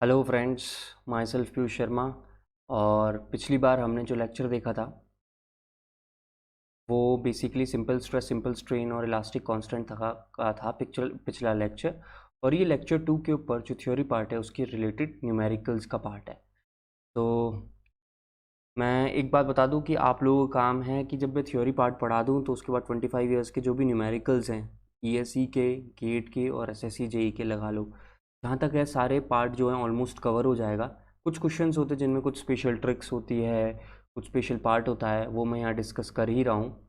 Hello friends, my self Piyush Sharma. और पिछली बार हमने जो लेक्चर देखा था वो basically simple stress, simple strain और इलास्टिक कांस्टेंट का था पिछला लेक्चर। और ये लेक्चर 2 के ऊपर जो थ्योरी पार्ट है उसकी रिलेटेड न्यूमेरिकल्स का पार्ट है। तो मैं एक बात बता दूं कि आप लोगों का काम है कि जब मैं थ्योरी पार्ट पढ़ा दूं तो उसके बाद 25 ईयर्स के जो भी न्यूमेरिकल्स हैं, ईएसई के, गेट के और एसएससी जेई के लगा लो, जहाँ तक है सारे पार्ट जो हैं ऑलमोस्ट कवर हो जाएगा। कुछ क्वेश्चंस होते हैं जिनमें कुछ स्पेशल ट्रिक्स होती है, कुछ स्पेशल पार्ट होता है, वो मैं यहाँ डिस्कस कर ही रहा हूँ।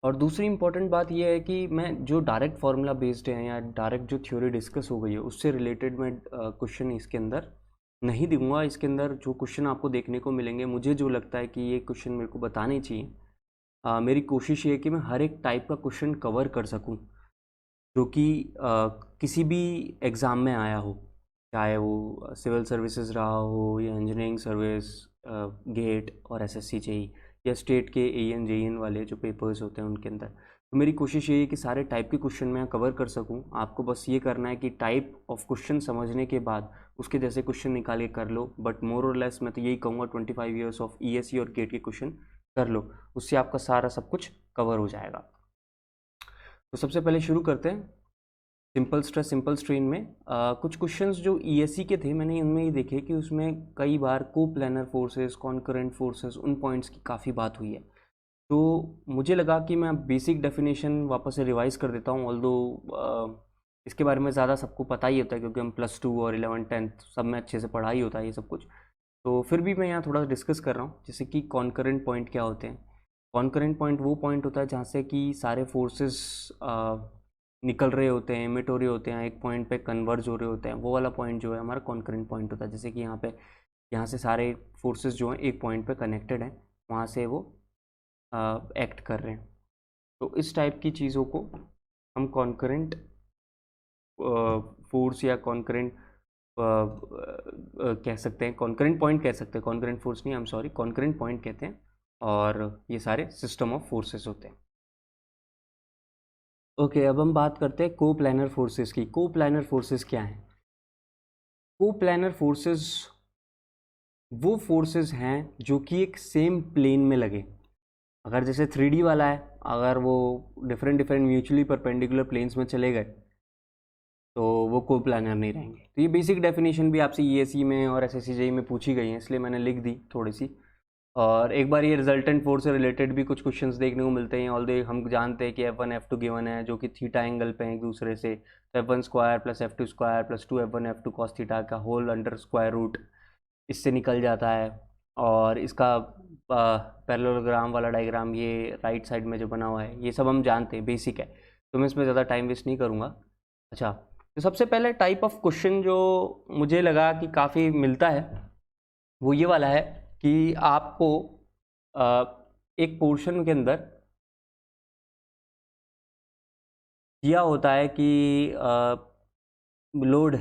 और दूसरी इंपॉर्टेंट बात यह है कि मैं जो डायरेक्ट फार्मूला बेस्ड है या डायरेक्ट जो थ्योरी डिस्कस हो गई है उससे रिलेटेड मैं क्वेश्चन इसके अंदर नहीं दूंगा। इसके अंदर जो क्वेश्चन आपको देखने को मिलेंगे, मुझे जो लगता है कि ये क्वेश्चन मेरे को बताने चाहिए, मेरी कोशिश ये है कि मैं हर एक टाइप का क्वेश्चन कवर कर सकूं जो कि किसी भी एग्ज़ाम में आया हो, चाहे वो सिविल सर्विसेज रहा हो या इंजीनियरिंग सर्विस, गेट और एसएससी जेई, या स्टेट के एएन जेईएन वाले जो पेपर्स होते हैं उनके अंदर। तो मेरी कोशिश ये है कि सारे टाइप के क्वेश्चन मैं कवर कर सकूं। आपको बस ये करना है कि टाइप ऑफ क्वेश्चन समझने के बाद उसके जैसे क्वेश्चन निकाल के कर लो। बट मोर और लेस मैं तो यही कहूँगा 25 ईयर्स ऑफ ईएससी और गेट के क्वेश्चन कर लो, उससे आपका सारा सब कुछ कवर हो जाएगा। तो सबसे पहले शुरू करते हैं सिंपल स्ट्रेस सिंपल स्ट्रेन में। कुछ क्वेश्चंस जो ईएससी के थे मैंने उनमें ही देखे कि उसमें कई बार को प्लानर फोर्सेस, कॉन्करेंट फोर्सेस, उन पॉइंट्स की काफ़ी बात हुई है। तो मुझे लगा कि मैं बेसिक डेफिनेशन वापस से रिवाइज कर देता हूँ। ऑल्दो इसके बारे में ज़्यादा सबको पता ही होता है क्योंकि हम +2 और 11th 10th सब में अच्छे से पढ़ा ही होता है ये सब कुछ। तो फिर भी मैं यहाँ थोड़ा डिस्कस कर रहा हूँ, जैसे कि कॉन्करेंट पॉइंट क्या होते हैं। कॉन्करेंट पॉइंट वो पॉइंट होता है जहाँ से कि सारे फोर्सेस निकल रहे होते हैं, इमिट हो रहे होते हैं, एक पॉइंट पे कन्वर्ज हो रहे होते हैं। वो वाला पॉइंट जो है हमारा कॉन्करेंट पॉइंट होता है। जैसे कि यहाँ से सारे फोर्सेस जो हैं एक पॉइंट पे कनेक्टेड हैं, वहाँ से वो एक्ट कर रहे हैं। तो इस टाइप की चीज़ों को हम कॉन्करेंट फोर्स या कॉन्करेंट कह सकते हैं, कॉन्करेंट पॉइंट कह सकते हैं। कॉन्करेंट फोर्स नहीं, I am sorry, concurrent point कहते हैं। और ये सारे सिस्टम ऑफ फोर्सेस होते हैं। ओके, अब हम बात करते हैं को प्लानर फोर्सेस की। को प्लानर फोर्सेस क्या हैं? को प्लानर फोर्सेस वो फोर्सेस हैं जो कि एक सेम प्लेन में लगे। अगर जैसे 3D वाला है, अगर वो different different mutually perpendicular planes में चले गए तो वो को प्लानर नहीं रहेंगे। तो ये बेसिक डेफिनेशन भी आपसे ईएसई में और एसएससी जेई में पूछी गई है, इसलिए मैंने लिख दी थोड़ी सी। और एक बार ये रिजल्टेंट फोर्स से रिलेटेड भी कुछ क्वेश्चंस देखने को मिलते हैं। ऑल हम जानते हैं कि F1 F2 गिवन है जो कि थीटा एंगल पे हैं एक दूसरे से। तो F1 square plus F2 square plus 2F1 F2 cos theta का होल अंडर स्क्वायर रूट इससे निकल जाता है। और इसका पैरेललोग्राम वाला डायग्राम ये राइट साइड में जो बना हुआ है, ये सब हम जानते हैं, बेसिक है, तो मैं इसमें ज़्यादा टाइम वेस्ट नहीं करूँगा। अच्छा, तो सबसे पहले टाइप ऑफ क्वेश्चन जो मुझे लगा कि काफ़ी मिलता है वो ये वाला है कि आपको एक पोर्शन के अंदर दिया होता है कि लोड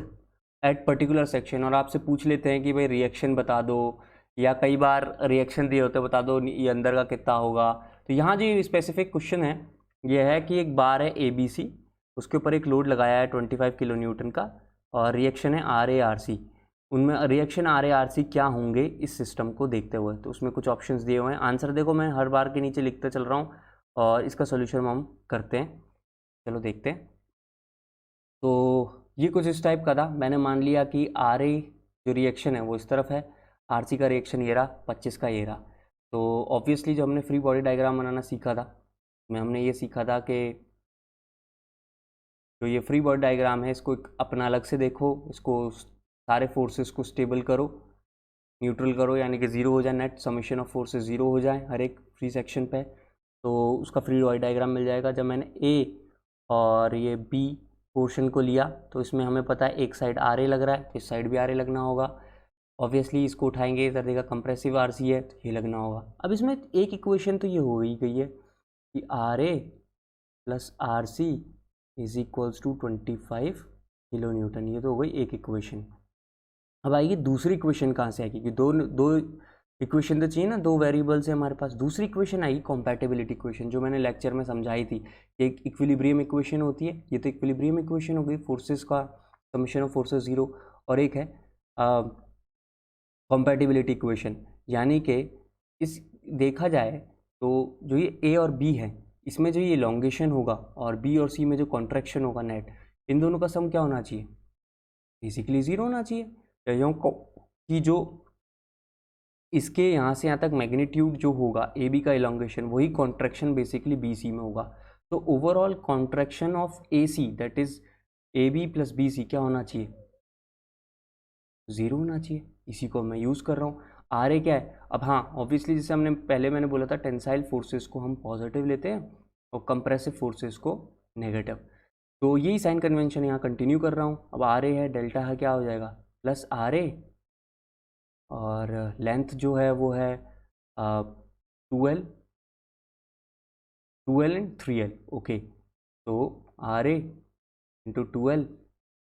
एट पर्टिकुलर सेक्शन, और आपसे पूछ लेते हैं कि भाई रिएक्शन बता दो, या कई बार रिएक्शन दिए होते हैं बता दो ये अंदर का कितना होगा। तो यहाँ जो स्पेसिफिक क्वेश्चन है ये है कि एक बार है ABC, उसके ऊपर एक लोड लगाया है 25 किलो न्यूटन का, और रिएक्शन है RA RC। उनमें रिएक्शन RA RC क्या होंगे इस सिस्टम को देखते हुए। तो उसमें कुछ ऑप्शंस दिए हुए हैं। आंसर देखो मैं हर बार के नीचे लिखते चल रहा हूँ और इसका सोल्यूशन हम करते हैं। चलो देखते हैं। तो ये कुछ इस टाइप का था। मैंने मान लिया कि RA जो रिएक्शन है वो इस तरफ है, RC का रिएक्शन ये रहा, 25 का ये रहा। तो ऑब्वियसली जो हमने फ्री बॉडी डायग्राम बनाना सीखा था, में हमने ये सीखा था कि जो ये फ्री बॉडी डायग्राम है इसको अपना अलग से देखो, इसको सारे फोर्सेस को स्टेबल करो, न्यूट्रल करो, यानी कि ज़ीरो हो जाए, net summation of forces zero हो जाए हर एक फ्री सेक्शन पे, तो उसका फ्री बॉडी डायग्राम मिल जाएगा। जब मैंने A और ये B पोर्शन को लिया तो इसमें हमें पता है एक साइड RA लग रहा है, इस साइड भी RA लगना होगा। ऑब्वियसली इसको उठाएंगे, इधर देखा कंप्रेसिव RC है तो ये लगना होगा। अब इसमें एक इक्वेशन तो ये हो ही गई है कि RA plus RC is equals to 25 kilo newton, ये तो हो गई एक इक्वेशन। अब आएगी दूसरी इक्वेशन कहाँ से आएगी, कि दो दो इक्वेशन तो चाहिए ना, दो वेरिएबल्स है हमारे पास। दूसरी इक्वेशन आएगी कॉम्पैटिबिलिटी इक्वेशन, जो मैंने लेक्चर में समझाई थी। एक इक्विलिब्रियम इक्वेशन होती है, ये तो इक्विलिब्रियम इक्वेशन हो गई फोर्सेस का समेशन ऑफ फोर्सेस 0, और एक है कंपैटिबिलिटी इक्वेशन, यानी कि इस देखा जाए तो जो ये ए और बी है इसमें जो ये इलोंगेशन होगा और बी और सी में जो कॉन्ट्रैक्शन होगा नेट, इन दोनों का सम क्या होना चाहिए, बेसिकली 0 होना चाहिए। यूँ कि जो इसके यहाँ से यहाँ तक मैग्नीट्यूड जो होगा ए बी का इलोंगेशन, वही कॉन्ट्रैक्शन बेसिकली बी सी में होगा। तो overall contraction of A C that is A B plus B C क्या होना चाहिए, 0 होना चाहिए। इसी को मैं यूज़ कर रहा हूँ। आर ए क्या है, अब हाँ ऑब्वियसली जैसे मैंने बोला था टेंसाइल फोर्सेस को हम पॉजिटिव लेते हैं और कंप्रेसिव फोर्सेस को नेगेटिव, तो यही साइन कन्वेंशन यहाँ कंटिन्यू कर रहा हूँ। अब आर ए है, डेल्टा है, क्या हो जाएगा प्लस आर ए, और लेंथ जो है वो है 2L एंड 3L। ओके, तो are a into 2L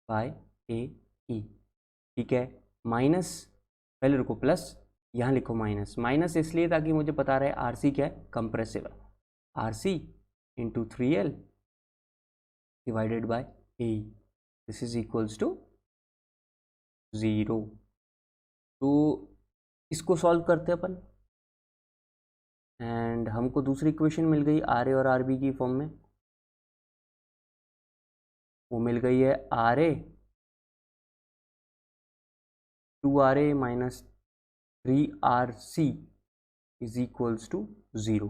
by A e, ठीक है। माइनस, पहले रुको, प्लस यहाँ लिखो माइनस, माइनस इसलिए ताकि मुझे पता रहे आर सी क्या है, कंप्रेसिव है, R C into 3L divided by A, this is equals to 0। तो इसको सॉल्व करते हैं अपन, एंड हमको दूसरी इक्वेशन मिल गई आर ए और आर बी की फॉर्म में, वो मिल गई है R A 2RA minus 3RC is equals to 0।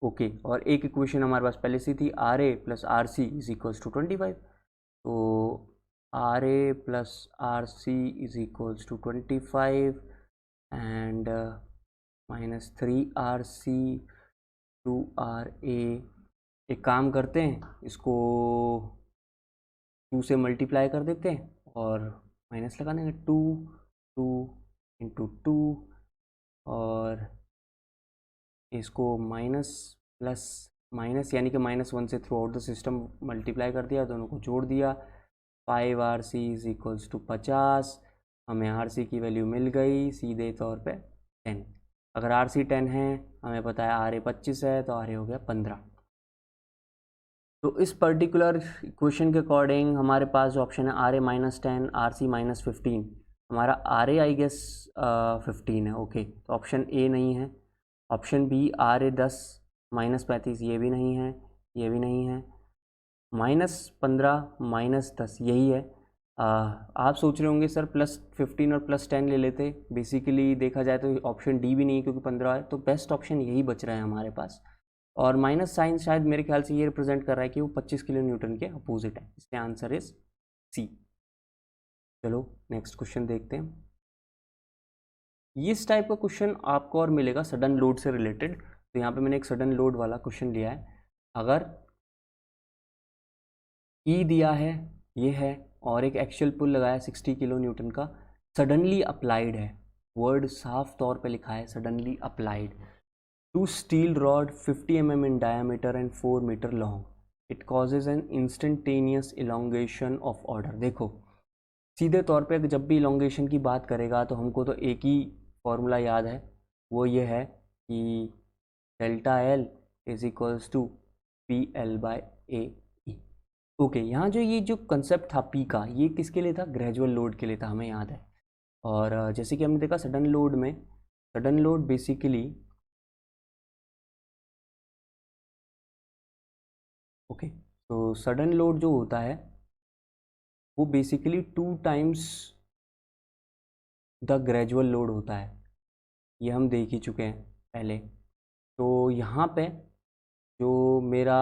Okay, और एक इक्वेशन हमारे पास पहले से थी, R A plus R C is equals to 25। तो are A plus R C is equals to 25 and minus 3RC 2RA। एक काम करते हैं, इसको 2 से मल्टीप्लाई कर देते हैं और माइनस लगा देंगे, 2 इंटू 2, और इसको माइनस प्लस माइनस यानी कि -1 से through out the system multiply कर दिया, दोनों को जोड़ दिया, 5RC इज इक्वल्स टू 50। हमें RC की वैल्यू मिल गई सीधे तौर पे 10। अगर RC 10 है, हमें पता है RA 25 है, तो RA हो गया 15। तो इस पर्टिकुलर इक्वेशन के अकॉर्डिंग हमारे पास जो ऑप्शन है RA -10, RC -15, हमारा RA आई गेस 15 है। ओके, तो ऑप्शन ए नहीं है। ऑप्शन बी RA 10 -35, ये भी नहीं है, ये भी नहीं है। -15 -10 यही है। आप सोच रहे होंगे सर +15 और +10 ले लेते, बेसिकली देखा जाए तो ऑप्शन डी भी नहीं है क्योंकि 15 है, तो बेस्ट ऑप्शन यही बच रहा है हमारे पास। और माइनस साइन शायद मेरे ख्याल से ये रिप्रेजेंट कर रहा है कि वो 25 किलो न्यूटन के अपोजिट है, इसलिए आंसर इज सी। चलो नेक्स्ट क्वेश्चन देखते हैं। इस टाइप का क्वेश्चन आपको और मिलेगा सडन लोड से रिलेटेड, तो यहाँ पे मैंने एक सडन लोड वाला क्वेश्चन लिया है। अगर ई दिया है, ये है, और एक एक्चुअल पुल लगाया 60 किलो न्यूटन का, सडनली अप्लाइड है, वर्ड साफ तौर पे लिखा है suddenly applied, to steel rod 50 mm in diameter and 4 meter long, it causes an instantaneous elongation of order। देखो सीधे तौर पे जब भी elongation की बात करेगा तो हमको तो एक ही फॉर्मूला याद है, वो ये है कि delta L is equals to P L by A E. Okay, यहाँ जो ये जो कंसेप्ट था पी का, ये किसके लिए था, ग्रेजुअल लोड के लिए था, हमें याद है। और जैसे कि हमने देखा सडन लोड में, सडन लोड बेसिकली ओके, तो सडन लोड जो होता है वो basically 2 times the gradual load होता है, ये हम देख ही चुके हैं पहले। तो यहाँ पे जो मेरा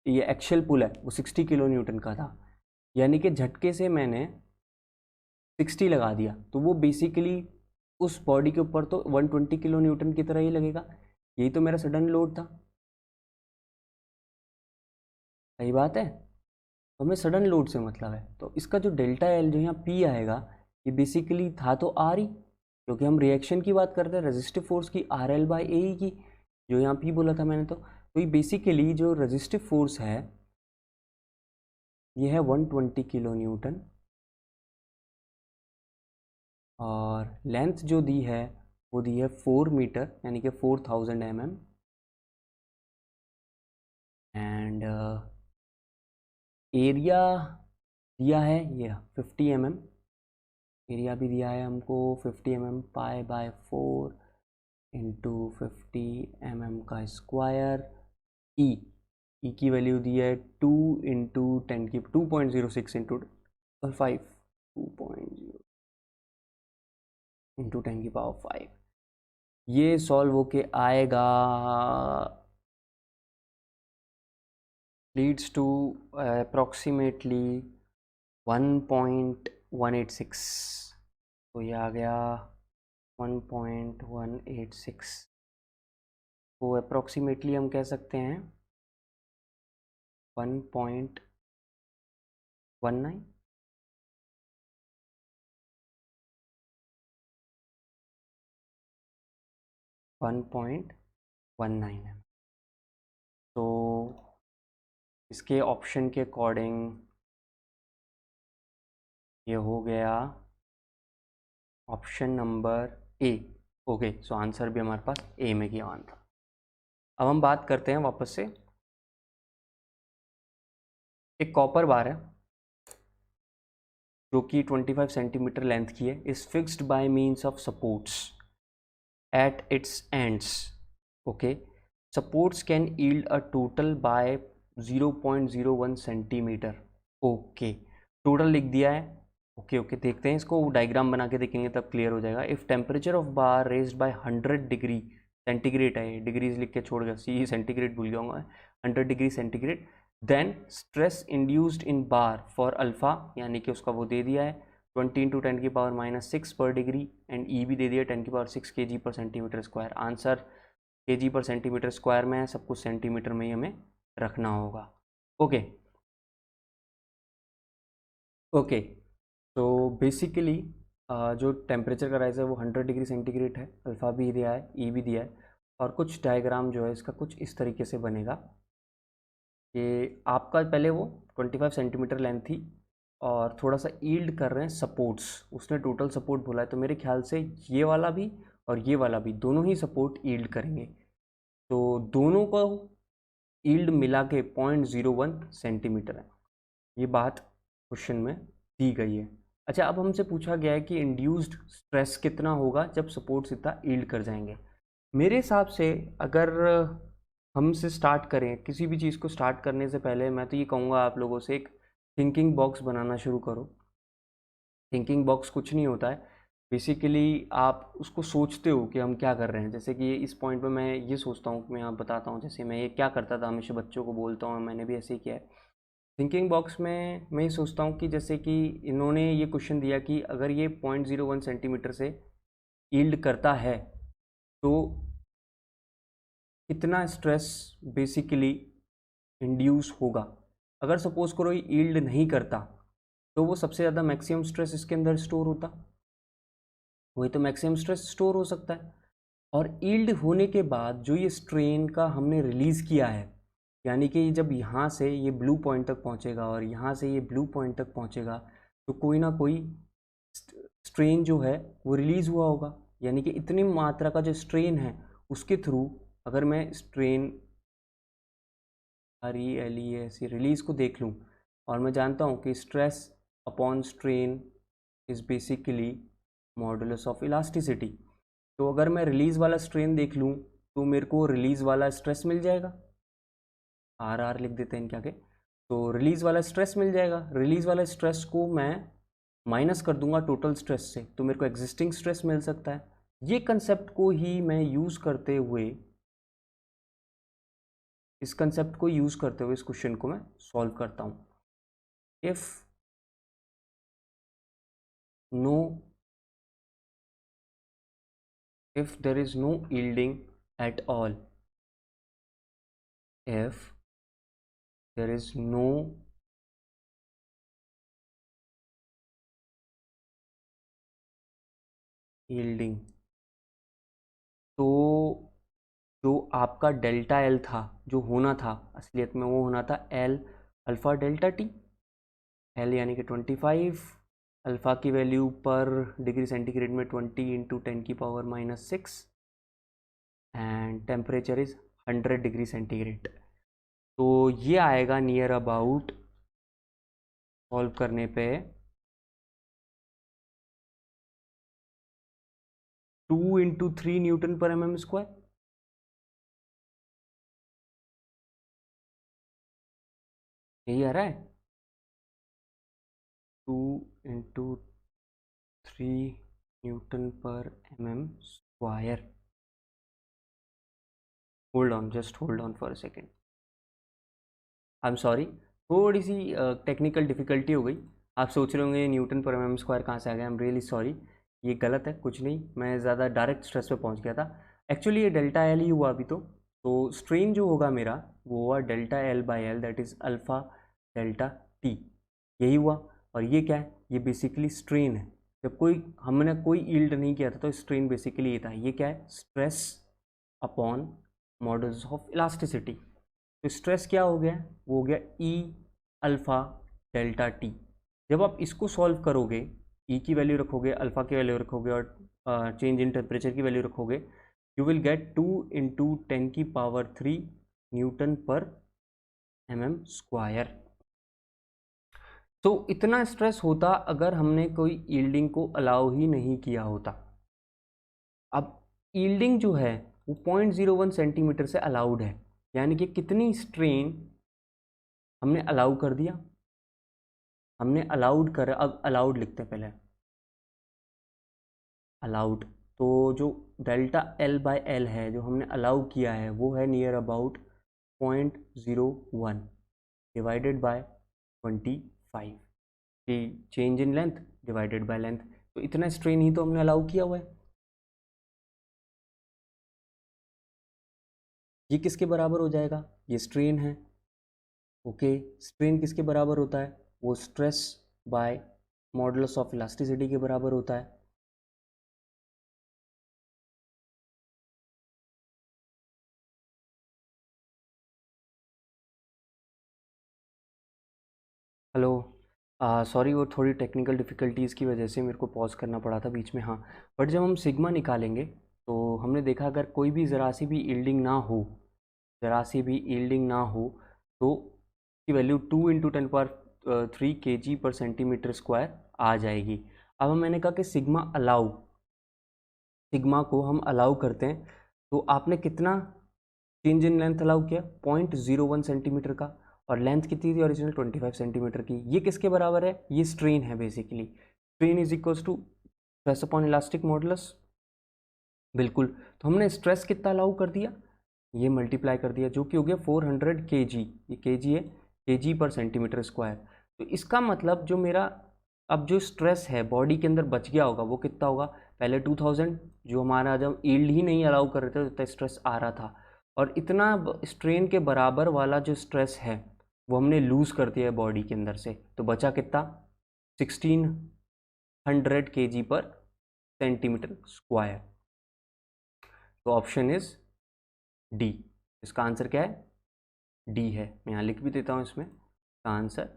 ये एक्शियल पुल है वो 60 किलो न्यूटन का था, यानी कि झटके से मैंने 60 लगा दिया, तो वो बेसिकली उस बॉडी के ऊपर तो 120 किलो न्यूटन की तरह ही लगेगा, यही तो मेरा सडन लोड था, सही बात है। तो हमें सडन लोड से मतलब है, तो इसका जो डेल्टा एल जो यहाँ पी आएगा, ये बेसिकली था तो आर ही, क्योंकि हम रिएक्शन की बात करते हैं रेजिस्टिव फोर्स की, आर एल बाई ए की, जो यहाँ पी बोला था मैंने। तो ये बेसिकली जो रेजिस्टिव फोर्स है ये है 120 किलो न्यूटन, और लेंथ जो दी है वो दी है 4 मीटर यानी कि 4000 mm, एंड एरिया दिया है ये 50 mm, एरिया भी दिया है हमको 50 mm, pi by 4 into 50 mm का स्क्वायर। ई की वैल्यू दी है 2 इंटू 10 की 2.06 इंटू 5, 2.0 इंटू 10 की पावर 5। ये सॉल्व होके आएगा, लीड्स टू अप्रॉक्सीमेटली 1.186। तो ये आ गया 1.186 को अप्रॉक्सीमेटली हम कह सकते हैं 1.19। 1.19 है। तो इसके ऑप्शन के अकॉर्डिंग ये हो गया option number A. Okay, so answer भी हमारे पास ए में किया हुआ था। अब हम बात करते हैं वापस से, एक कॉपर बार है जो कि 25 सेंटीमीटर लेंथ की है, is fixed by means of supports at its ends. Okay, supports can yield a total by 0.01 centimetre. Okay, total लिख दिया है। ओके, देखते हैं इसको, डायग्राम बना के देखेंगे तब क्लियर हो जाएगा। If temperature of bar raised by 100 degree centigrade है, डिग्रीज लिख के छोड़ गया, सी सेंटीग्रेड भूल जाऊंगा, 100 degree centigrade, then stress induced in bar for alpha, यानी कि उसका वो दे दिया है 20 इंटू 10 की पावर -6 पर डिग्री, एंड ई भी दे दिया 10 की पावर 6 kg पर सेंटीमीटर स्क्वायर। आंसर kg पर सेंटीमीटर स्क्वायर में है, सब कुछ सेंटीमीटर में ही हमें रखना होगा। ओके ओके, तो बेसिकली जो टेम्परेचर का राइज है वो 100 डिग्री सेंटीग्रेड है, अल्फ़ा भी दिया है, ई भी दिया है, और कुछ डायग्राम जो है इसका कुछ इस तरीके से बनेगा कि आपका पहले वो 25 सेंटीमीटर लेंथ थी और थोड़ा सा ईल्ड कर रहे हैं सपोर्ट्स, उसने टोटल सपोर्ट बोला है, तो मेरे ख्याल से ये वाला भी और ये वाला भी दोनों ही सपोर्ट ईल्ड करेंगे, तो दोनों को ईल्ड मिला के 0.01 सेंटीमीटर है। ये बात क्वेश्चन में दी गई है। अच्छा, अब हमसे पूछा गया है कि इंड्यूस्ड स्ट्रेस कितना होगा जब सपोर्ट्स इतना ईल्ड कर जाएंगे। मेरे हिसाब से अगर हमसे स्टार्ट करें, किसी भी चीज़ को स्टार्ट करने से पहले मैं तो ये कहूँगा आप लोगों से, एक थिंकिंग बॉक्स बनाना शुरू करो। थिंकिंग बॉक्स कुछ नहीं होता है, बेसिकली आप उसको सोचते हो कि हम क्या कर रहे हैं। जैसे कि इस पॉइंट पे मैं ये सोचता हूँ कि मैं आप बताता हूँ, जैसे मैं ये क्या करता था, हमेशा बच्चों को बोलता हूँ, मैंने भी ऐसे ही किया है। थिंकिंग बॉक्स में मैं ये सोचता हूँ कि जैसे कि इन्होंने ये क्वेश्चन दिया कि अगर ये 0.01 सेंटीमीटर से यील्ड करता है तो कितना स्ट्रेस बेसिकली इंड्यूस होगा। अगर सपोज करो ये यील्ड नहीं करता तो वो सबसे ज़्यादा मैक्सिमम स्ट्रेस इसके अंदर स्टोर होता, वही तो मैक्सिमम स्ट्रेस स्टोर हो सकता है। और यील्ड होने के बाद जो ये स्ट्रेन का हमने रिलीज़ किया है, यानी कि जब यहाँ से ये ब्लू पॉइंट तक पहुँचेगा और यहाँ से ये ब्लू पॉइंट तक पहुँचेगा, तो कोई ना कोई स्ट्रेन जो है वो रिलीज़ हुआ होगा, यानी कि इतनी मात्रा का जो स्ट्रेन है उसके थ्रू अगर मैं स्ट्रेन RELEAS रिलीज़ को देख लूँ, और मैं जानता हूँ कि stress upon strain is basically modulus of elasticity, तो अगर मैं रिलीज़ वाला स्ट्रेन देख लूँ तो मेरे को रिलीज़ वाला स्ट्रेस मिल जाएगा, RR लिख देते हैं इनके आगे। तो रिलीज़ वाला स्ट्रेस मिल जाएगा, रिलीज़ वाला स्ट्रेस को मैं माइनस कर दूंगा टोटल स्ट्रेस से, तो मेरे को एग्जिस्टिंग स्ट्रेस मिल सकता है। ये कंसेप्ट को ही मैं यूज़ करते हुए, इस कंसेप्ट को यूज़ करते हुए इस क्वेश्चन को मैं सॉल्व करता हूँ। If no if there is no yielding at all, if there is no yielding, तो जो आपका डेल्टा एल था, जो होना था असलियत में, वो होना था L alpha delta T. L यानी कि 25, अल्फ़ा की वैल्यू पर डिग्री सेंटीग्रेड में 20 इंटू 10 की power -6, and temperature is 100 degree centigrade. तो ये आएगा नियर अबाउट सॉल्व करने पे 2 इंटू 3 न्यूटन पर mm स्क्वायर। यही आ रहा है, 2 इंटू 3 न्यूटन पर mm square. Hold on, just hold on for a second. I am sorry, थोड़ी सी टेक्निकल डिफ़िकल्टी हो गई। आप सोच रहे होंगे न्यूटन पर mm स्क्वायर कहाँ से आ गया। आई एम रियली सॉरी, ये गलत है, कुछ नहीं, मैं ज़्यादा डायरेक्ट स्ट्रेस पे पहुँच गया था। एक्चुअली ये डेल्टा एल ही हुआ अभी तो स्ट्रेन जो होगा मेरा वो हुआ delta L by L, that is alpha delta T, यही हुआ। और ये क्या है, ये बेसिकली स्ट्रेन है। जब हमने कोई यील्ड नहीं किया था तो स्ट्रेन बेसिकली ये था। ये क्या है, stress upon models of elasticity. तो स्ट्रेस क्या हो गया, वो हो गया ई अल्फ़ा डेल्टा टी। जब आप इसको सॉल्व करोगे, ई की वैल्यू रखोगे, अल्फ़ा की वैल्यू रखोगे और चेंज इन टेम्परेचर की वैल्यू रखोगे, you will get 2 into 10⁻³ Newton पर mm स्क्वायर। तो इतना स्ट्रेस होता अगर हमने कोई यील्डिंग को अलाउ ही नहीं किया होता। अब यील्डिंग जो है वो 0.01 सेंटीमीटर से अलाउड है, यानी कि कितनी स्ट्रेन हमने अलाउ कर दिया, हमने अलाउड कर, अब अलाउड लिखते हैं पहले, अलाउड। तो जो डेल्टा एल बाय एल है जो हमने अलाउ किया है वो है नियर अबाउट 0.01 डिवाइडेड बाय 25 की change in length divided by length. तो इतना स्ट्रेन ही तो हमने अलाउ किया हुआ है। ये किसके बराबर हो जाएगा, ये स्ट्रेन है। ओके, स्ट्रेन किसके बराबर होता है, वो stress by modulus of elasticity के बराबर होता है। हेलो, सॉरी, वो थोड़ी टेक्निकल डिफ़िकल्टीज़ की वजह से मेरे को पॉज करना पड़ा था बीच में। हाँ, बट जब हम सिग्मा निकालेंगे तो हमने देखा अगर कोई भी ज़रा सी भी यील्डिंग ना हो, ज़रा सी भी यील्डिंग ना हो तो की वैल्यू 2 इंटू 10⁻³ kg पर सेंटीमीटर स्क्वायर आ जाएगी। अब मैंने कहा कि सिग्मा को हम अलाउ करते हैं, तो आपने कितना चेंज इन लेंथ अलाउ किया, 0.01 सेंटीमीटर का, और लेंथ कितनी थी ओरिजिनल 25 सेंटीमीटर की। ये किसके बराबर है, ये स्ट्रेन है basically. Strain is equals to stress upon elastic modulus, बिल्कुल। तो हमने स्ट्रेस कितना अलाउ कर दिया, ये मल्टीप्लाई कर दिया, जो कि हो गया 400 kg, ये kg है, kg पर सेंटीमीटर स्क्वायर। तो इसका मतलब जो मेरा अब जो स्ट्रेस है बॉडी के अंदर बच गया होगा वो कितना होगा, पहले 2000 जो हमारा जब यील्ड ही नहीं अलाउ कर रहे थे तो स्ट्रेस आ रहा था, और इतना स्ट्रेन के बराबर वाला जो स्ट्रेस है वो हमने लूज़ कर दिया है बॉडी के अंदर से। तो बचा कितना, 1600 kg पर सेंटीमीटर स्क्वायर। तो ऑप्शन इज डी, इसका आंसर क्या है, डी है। मैं यहाँ लिख भी देता हूँ, इसमें इसका आंसर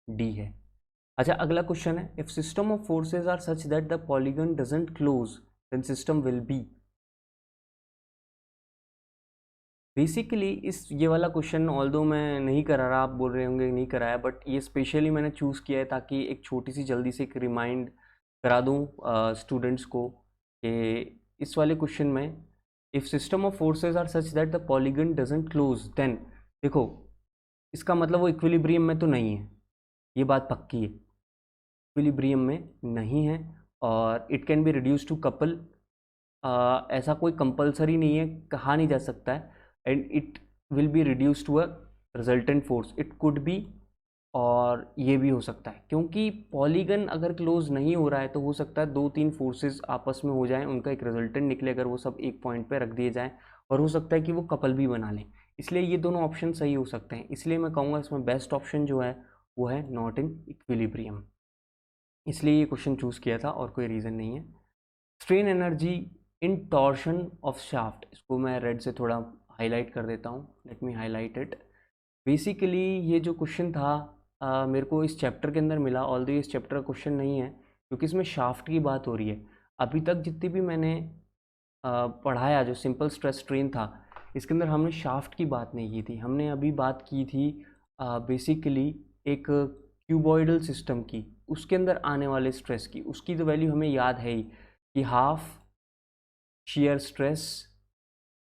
डी है। अच्छा, अगला क्वेश्चन है, if system of forces are such that the polygon doesn't close then system will be. Basically ये वाला क्वेश्चन ऑल्दो मैं नहीं करा रहा, आप बोल रहे होंगे नहीं कराया, बट ये स्पेशली मैंने चूज़ किया है ताकि एक छोटी सी जल्दी से एक रिमाइंड करा दूँ स्टूडेंट्स को कि इस वाले क्वेश्चन में if system of forces are such that the polygon doesn't close then, देखो इसका मतलब वो इक्विलिब्रियम में तो नहीं है, ये बात पक्की है, इक्विलिब्रियम में नहीं है, और it can be reduce to couple. ऐसा कोई कंपलसरी नहीं है, कहा नहीं जा सकता है, and it will be reduce to a resultant force, it could be, और ये भी हो सकता है, क्योंकि पॉलीगन अगर क्लोज नहीं हो रहा है तो हो सकता है 2-3 फोर्सेस आपस में हो जाएं, उनका एक रिजल्टेंट निकले अगर वो सब एक पॉइंट पे रख दिए जाएं, और हो सकता है कि वो कपल भी बना लें। इसलिए ये दोनों ऑप्शन सही हो सकते हैं, इसलिए मैं कहूँगा इसमें बेस्ट ऑप्शन जो है वो है नॉट इन इक्विलिब्रियम, इसलिए ये क्वेश्चन चूज़ किया था और कोई रीज़न नहीं है। Strain energy in torsion of shaft, इसको मैं रेड से थोड़ा हाईलाइट कर देता हूँ, let me highlight it. Basically ये जो क्वेश्चन था मेरे को इस चैप्टर के अंदर मिला, ऑल्दो इस चैप्टर का क्वेश्चन नहीं है क्योंकि इसमें शाफ्ट की बात हो रही है। अभी तक जितनी भी मैंने पढ़ाया जो सिंपल स्ट्रेस स्ट्रेन था, इसके अंदर हमने शाफ्ट की बात नहीं की थी, हमने अभी बात की थी बेसिकली एक क्यूबॉइडल सिस्टम की, उसके अंदर आने वाले स्ट्रेस की, उसकी तो वैल्यू हमें याद है ही कि half shear stress,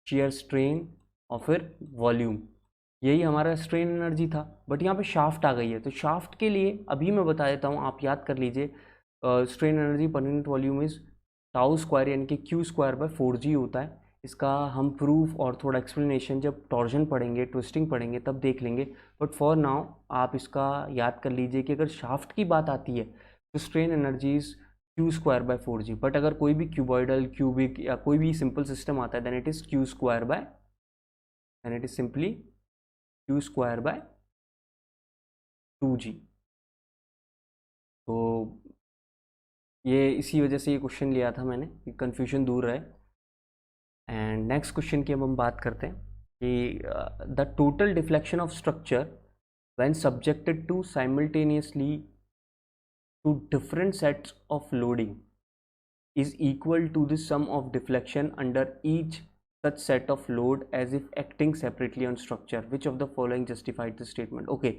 shear strain और फिर वॉल्यूम, यही हमारा स्ट्रेन एनर्जी था। बट यहाँ पे शाफ्ट आ गई है, तो शाफ्ट के लिए अभी मैं बता देता हूँ, आप याद कर लीजिए। Strain energy per unit volume is tau square यानी कि क्यू स्क्वायर बाय 4g होता है। इसका हम प्रूफ और थोड़ा एक्सप्लेनेशन जब टॉर्जन पढ़ेंगे, ट्विस्टिंग पढ़ेंगे, तब देख लेंगे। बट फॉर नाउ आप इसका याद कर लीजिए कि अगर शाफ्ट की बात आती है तो strain energy is Q square bye 4g। But अगर कोई भी क्यूबॉइडल, क्यूबिक या कोई भी सिंपल सिस्टम आता है then it is Q square by, then it is simply Q square by 2g। तो ये इसी वजह से ये क्वेश्चन लिया था मैंने कि कन्फ्यूजन दूर रहे। एंड नेक्स्ट क्वेश्चन की अब हम बात करते हैं कि the total deflection of structure when subjected to simultaneously to different sets of loading is equal to the sum of deflection under each such set of load as if acting separately on structure. Which of the following justified the statement? Okay,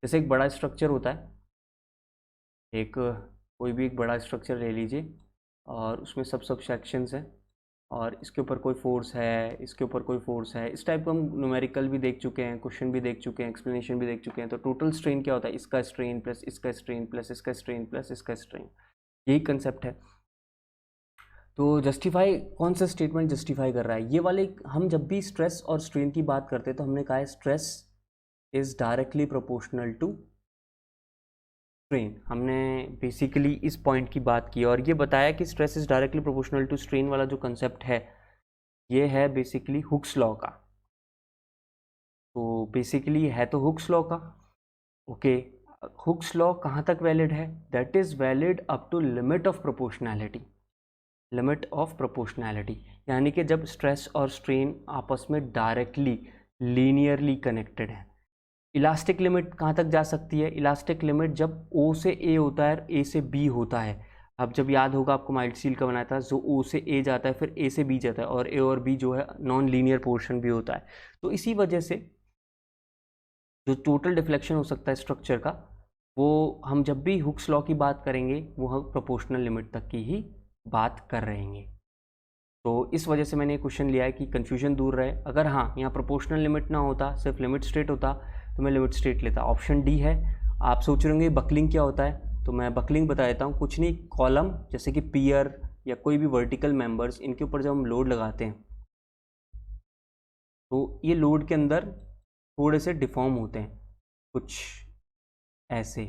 जैसे एक बड़ा structure होता है, एक कोई भी एक बड़ा स्ट्रक्चर ले लीजिए और उसमें सब सेक्शंस हैं और इसके ऊपर कोई फोर्स है, इसके ऊपर कोई फोर्स है। इस टाइप का हम न्यूमेरिकल भी देख चुके हैं, क्वेश्चन भी देख चुके हैं, एक्सप्लेनेशन भी देख चुके हैं। तो टोटल स्ट्रेन क्या होता है? इसका स्ट्रेन प्लस इसका स्ट्रेन प्लस इसका स्ट्रेन प्लस इसका स्ट्रेन, यही कंसेप्ट है। तो जस्टिफाई, कौन सा स्टेटमेंट जस्टिफाई कर रहा है? ये वाले, हम जब भी स्ट्रेस और स्ट्रेन की बात करते हैं तो हमने कहा है stress is directly proportional to strain. हमने बेसिकली इस पॉइंट की बात की और ये बताया कि stress is directly proportional to strain वाला जो कंसेप्ट है ये है बेसिकली हुक्स लॉ का। तो बेसिकली है तो हुक्स लॉ का। ओके, हुक्स लॉ कहाँ तक वैलिड है? That is valid up to limit of proportionality, limit of proportionality, यानी कि जब स्ट्रेस और स्ट्रेन आपस में डायरेक्टली लीनियरली कनेक्टेड है। इलास्टिक लिमिट कहाँ तक जा सकती है? इलास्टिक लिमिट जब O से A होता है, A से B होता है। अब जब याद होगा आपको माइल्ड स्टील का बनाया था, जो O से A जाता है फिर A से B जाता है और A और B जो है नॉन लीनियर पोर्शन भी होता है। तो इसी वजह से जो टोटल डिफ्लेक्शन हो सकता है स्ट्रक्चर का, वो हम जब भी हुक्स लॉ की बात करेंगे वो हम प्रोपोर्शनल लिमिट तक की ही बात कर रहेंगे। तो इस वजह से मैंने ये क्वेश्चन लिया है कि कन्फ्यूजन दूर रहे। अगर हाँ यहाँ प्रोपोर्शनल लिमिट ना होता, सिर्फ लिमिट स्टेट होता, तो मैं लिमिट स्टेट लेता। ऑप्शन डी है। आप सोच रहे होंगे बकलिंग क्या होता है, तो मैं बकलिंग बता देता हूँ। कुछ नहीं, कॉलम जैसे कि पियर या कोई भी वर्टिकल मेंबर्स, इनके ऊपर जब हम लोड लगाते हैं तो ये लोड के अंदर थोड़े से डिफॉर्म होते हैं, कुछ ऐसे।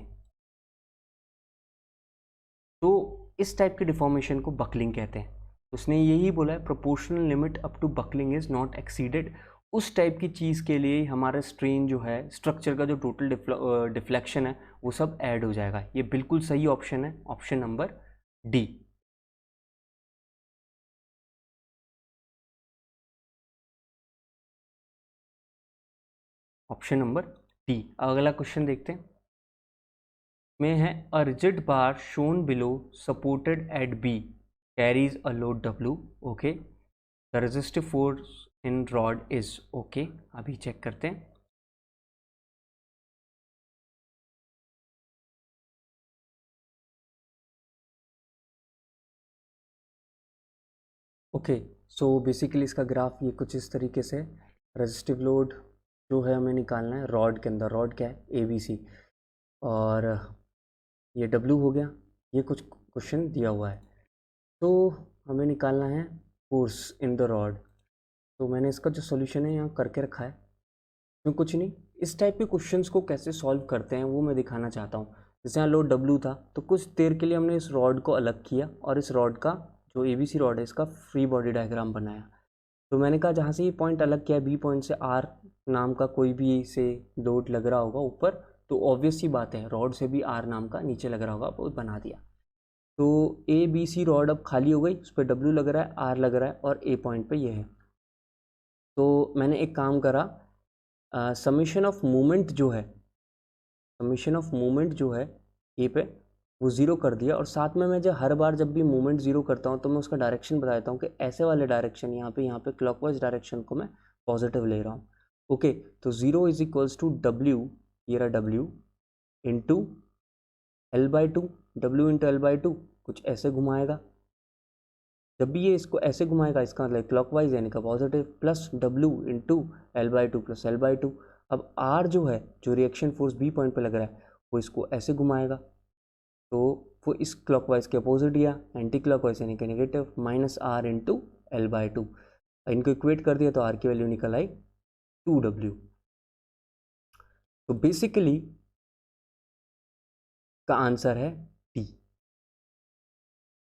तो इस टाइप के डिफॉर्मेशन को बकलिंग कहते हैं। उसने यही बोला है proportional limit up to buckling is not exceeded. उस टाइप की चीज़ के लिए हमारा स्ट्रेन जो है, स्ट्रक्चर का जो टोटल डिफ्लेक्शन है वो सब ऐड हो जाएगा। ये बिल्कुल सही ऑप्शन है, option number D. Option number D. अगला क्वेश्चन देखते हैं, में है a rigid bar shown below supported at B carries a load W. Okay, the resistive force in rod is. Okay, अभी चेक करते हैं। ओके, सो बेसिकली इसका graph ये कुछ इस तरीके से, रेजिस्टिव लोड जो है हमें निकालना है रॉड के अंदर। रॉड क्या है? ए बी सी, और ये डब्ल्यू हो गया। ये कुछ क्वेश्चन दिया हुआ है, तो हमें निकालना है फोर्स इन द रॉड। तो मैंने इसका जो सॉल्यूशन है यहाँ करके रखा है। तो कुछ नहीं, इस टाइप के क्वेश्चंस को कैसे सॉल्व करते हैं वो मैं दिखाना चाहता हूँ। जैसे यहाँ लोड डब्ल्यू था, तो कुछ देर के लिए हमने इस रॉड को अलग किया और इस रॉड का जो ABC रॉड है इसका फ्री बॉडी डायग्राम बनाया। तो मैंने कहा जहाँ से ये पॉइंट अलग किया, बी पॉइंट से आर नाम का कोई भी से लोड लग रहा होगा ऊपर, तो ऑब्वियस सी बात है रॉड से भी आर नाम का नीचे लग रहा होगा, वो बना दिया। तो ABC रॉड अब खाली हो गई, उस पर डब्ल्यू लग रहा है, आर लग रहा है और ए पॉइंट पे ये है। तो मैंने एक काम करा, समीशन ऑफ मूवमेंट जो है, समीशन ऑफ मूवमेंट जो है ए पे, वो ज़ीरो कर दिया। और साथ में मैं जब हर बार जब भी मूवमेंट ज़ीरो करता हूँ तो मैं उसका डायरेक्शन बता देता हूँ कि ऐसे वाले डायरेक्शन यहाँ पे क्लॉकवाइज डायरेक्शन को मैं पॉजिटिव ले रहा हूँ। ओके, तो zero is equals to W, ये रहा W, into L/2 W into L/2 कुछ ऐसे घुमाएगा। जब भी ये इसको ऐसे घुमाएगा इसका मतलब क्लॉकवाइज यानी कि positive, plus W into L/2 plus L/2। अब R जो है, जो रिएक्शन फोर्स B पॉइंट पे लग रहा है, वो इसको ऐसे घुमाएगा, तो वो इस क्लॉकवाइज के अपोजिट या एंटी क्लॉकवाइज यानी कि negative, minus R into L/2। इनको इक्वेट कर दिया तो R की वैल्यू निकल आई 2W। तो बेसिकली का आंसर है डी।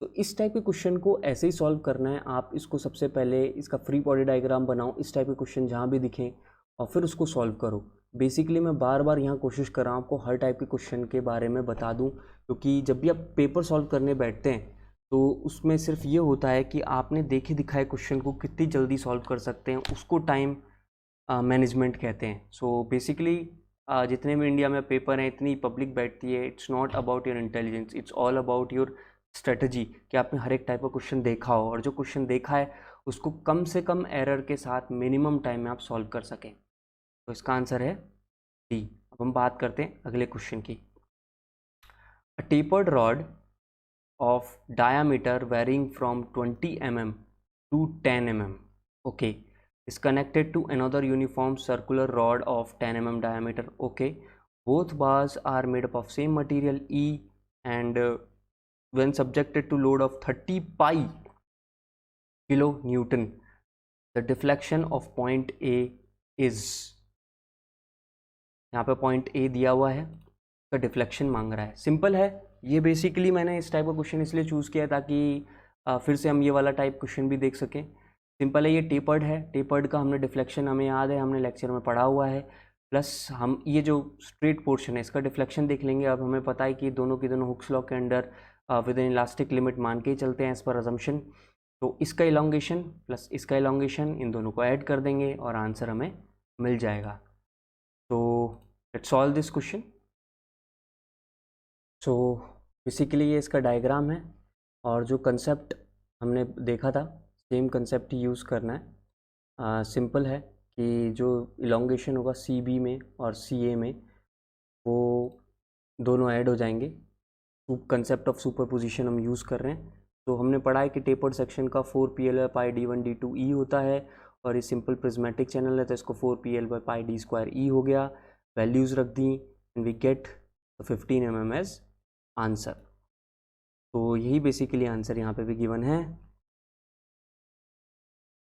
तो इस टाइप के क्वेश्चन को ऐसे ही सॉल्व करना है। आप इसको सबसे पहले इसका फ्री बॉडी डायग्राम बनाओ, इस टाइप के क्वेश्चन जहाँ भी दिखें, और फिर उसको सॉल्व करो। बेसिकली मैं बार बार यहाँ कोशिश कर रहा हूँ आपको हर टाइप के क्वेश्चन के बारे में बता दूँ, क्योंकि जब भी आप पेपर सॉल्व करने बैठते हैं तो उसमें सिर्फ ये होता है कि आपने देखे दिखाए क्वेश्चन को कितनी जल्दी सॉल्व कर सकते हैं, उसको टाइम मैनेजमेंट कहते हैं। सो बेसिकली जितने भी इंडिया में पेपर हैं, इतनी पब्लिक बैठती है, it's not about your intelligence, it's all about your strategy, कि आपने हर एक टाइप का क्वेश्चन देखा हो और जो क्वेश्चन देखा है उसको कम से कम एरर के साथ मिनिमम टाइम में आप सॉल्व कर सकें। तो इसका आंसर है डी। अब हम बात करते हैं अगले क्वेश्चन की। A tapered rod of diameter varying from 20 mm to 10 mm, okay, is connected to another uniform circular rod of 10 mm diameter. Okay, both bars are made up of same material E, and when subjected to load of 30 pi kilo Newton, the deflection of point A is, यहाँ पे point A दिया हुआ है, तो deflection मांग रहा है। Simple है ये। बेसिकली मैंने इस टाइप का क्वेश्चन इसलिए चूज़ किया ताकि फिर से हम ये वाला टाइप क्वेश्चन भी देख सकें। सिंपल है, ये टेपर्ड है, टेपर्ड का हमने डिफ्लेक्शन हमें याद है, हमने लेक्चर में पढ़ा हुआ है। प्लस हम ये जो स्ट्रेट पोर्शन है इसका डिफ्लेक्शन देख लेंगे। अब हमें पता है कि दोनों की दोनों हुक्स लॉ के under with in elastic limit मान के ही चलते हैं एज पर अजम्पशन। तो इसका इलोंगेशन प्लस इसका इलोंगेशन, इन दोनों को ऐड कर देंगे और आंसर हमें मिल जाएगा। तो let's solve this question. So basically ये इसका डायग्राम है, और जो कंसेप्ट हमने देखा था सेम कंसेप्ट ही यूज़ करना है। सिंपल है कि जो इलोंगेशन होगा सी बी में और सी ए में, वो दोनों ऐड हो जाएंगे। कंसेप्ट ऑफ सुपरपोजिशन हम यूज़ कर रहे हैं। तो हमने पढ़ा है कि टेपर्ड सेक्शन का 4PL पाई D1 D2 E होता है, और ये सिंपल प्रिज्मेटिक चैनल है तो इसको 4PL पाई D² E हो गया। वैल्यूज़ रख दी and we get 15 mm as answer. तो यही बेसिकली आंसर यहाँ पे भी गिवन है।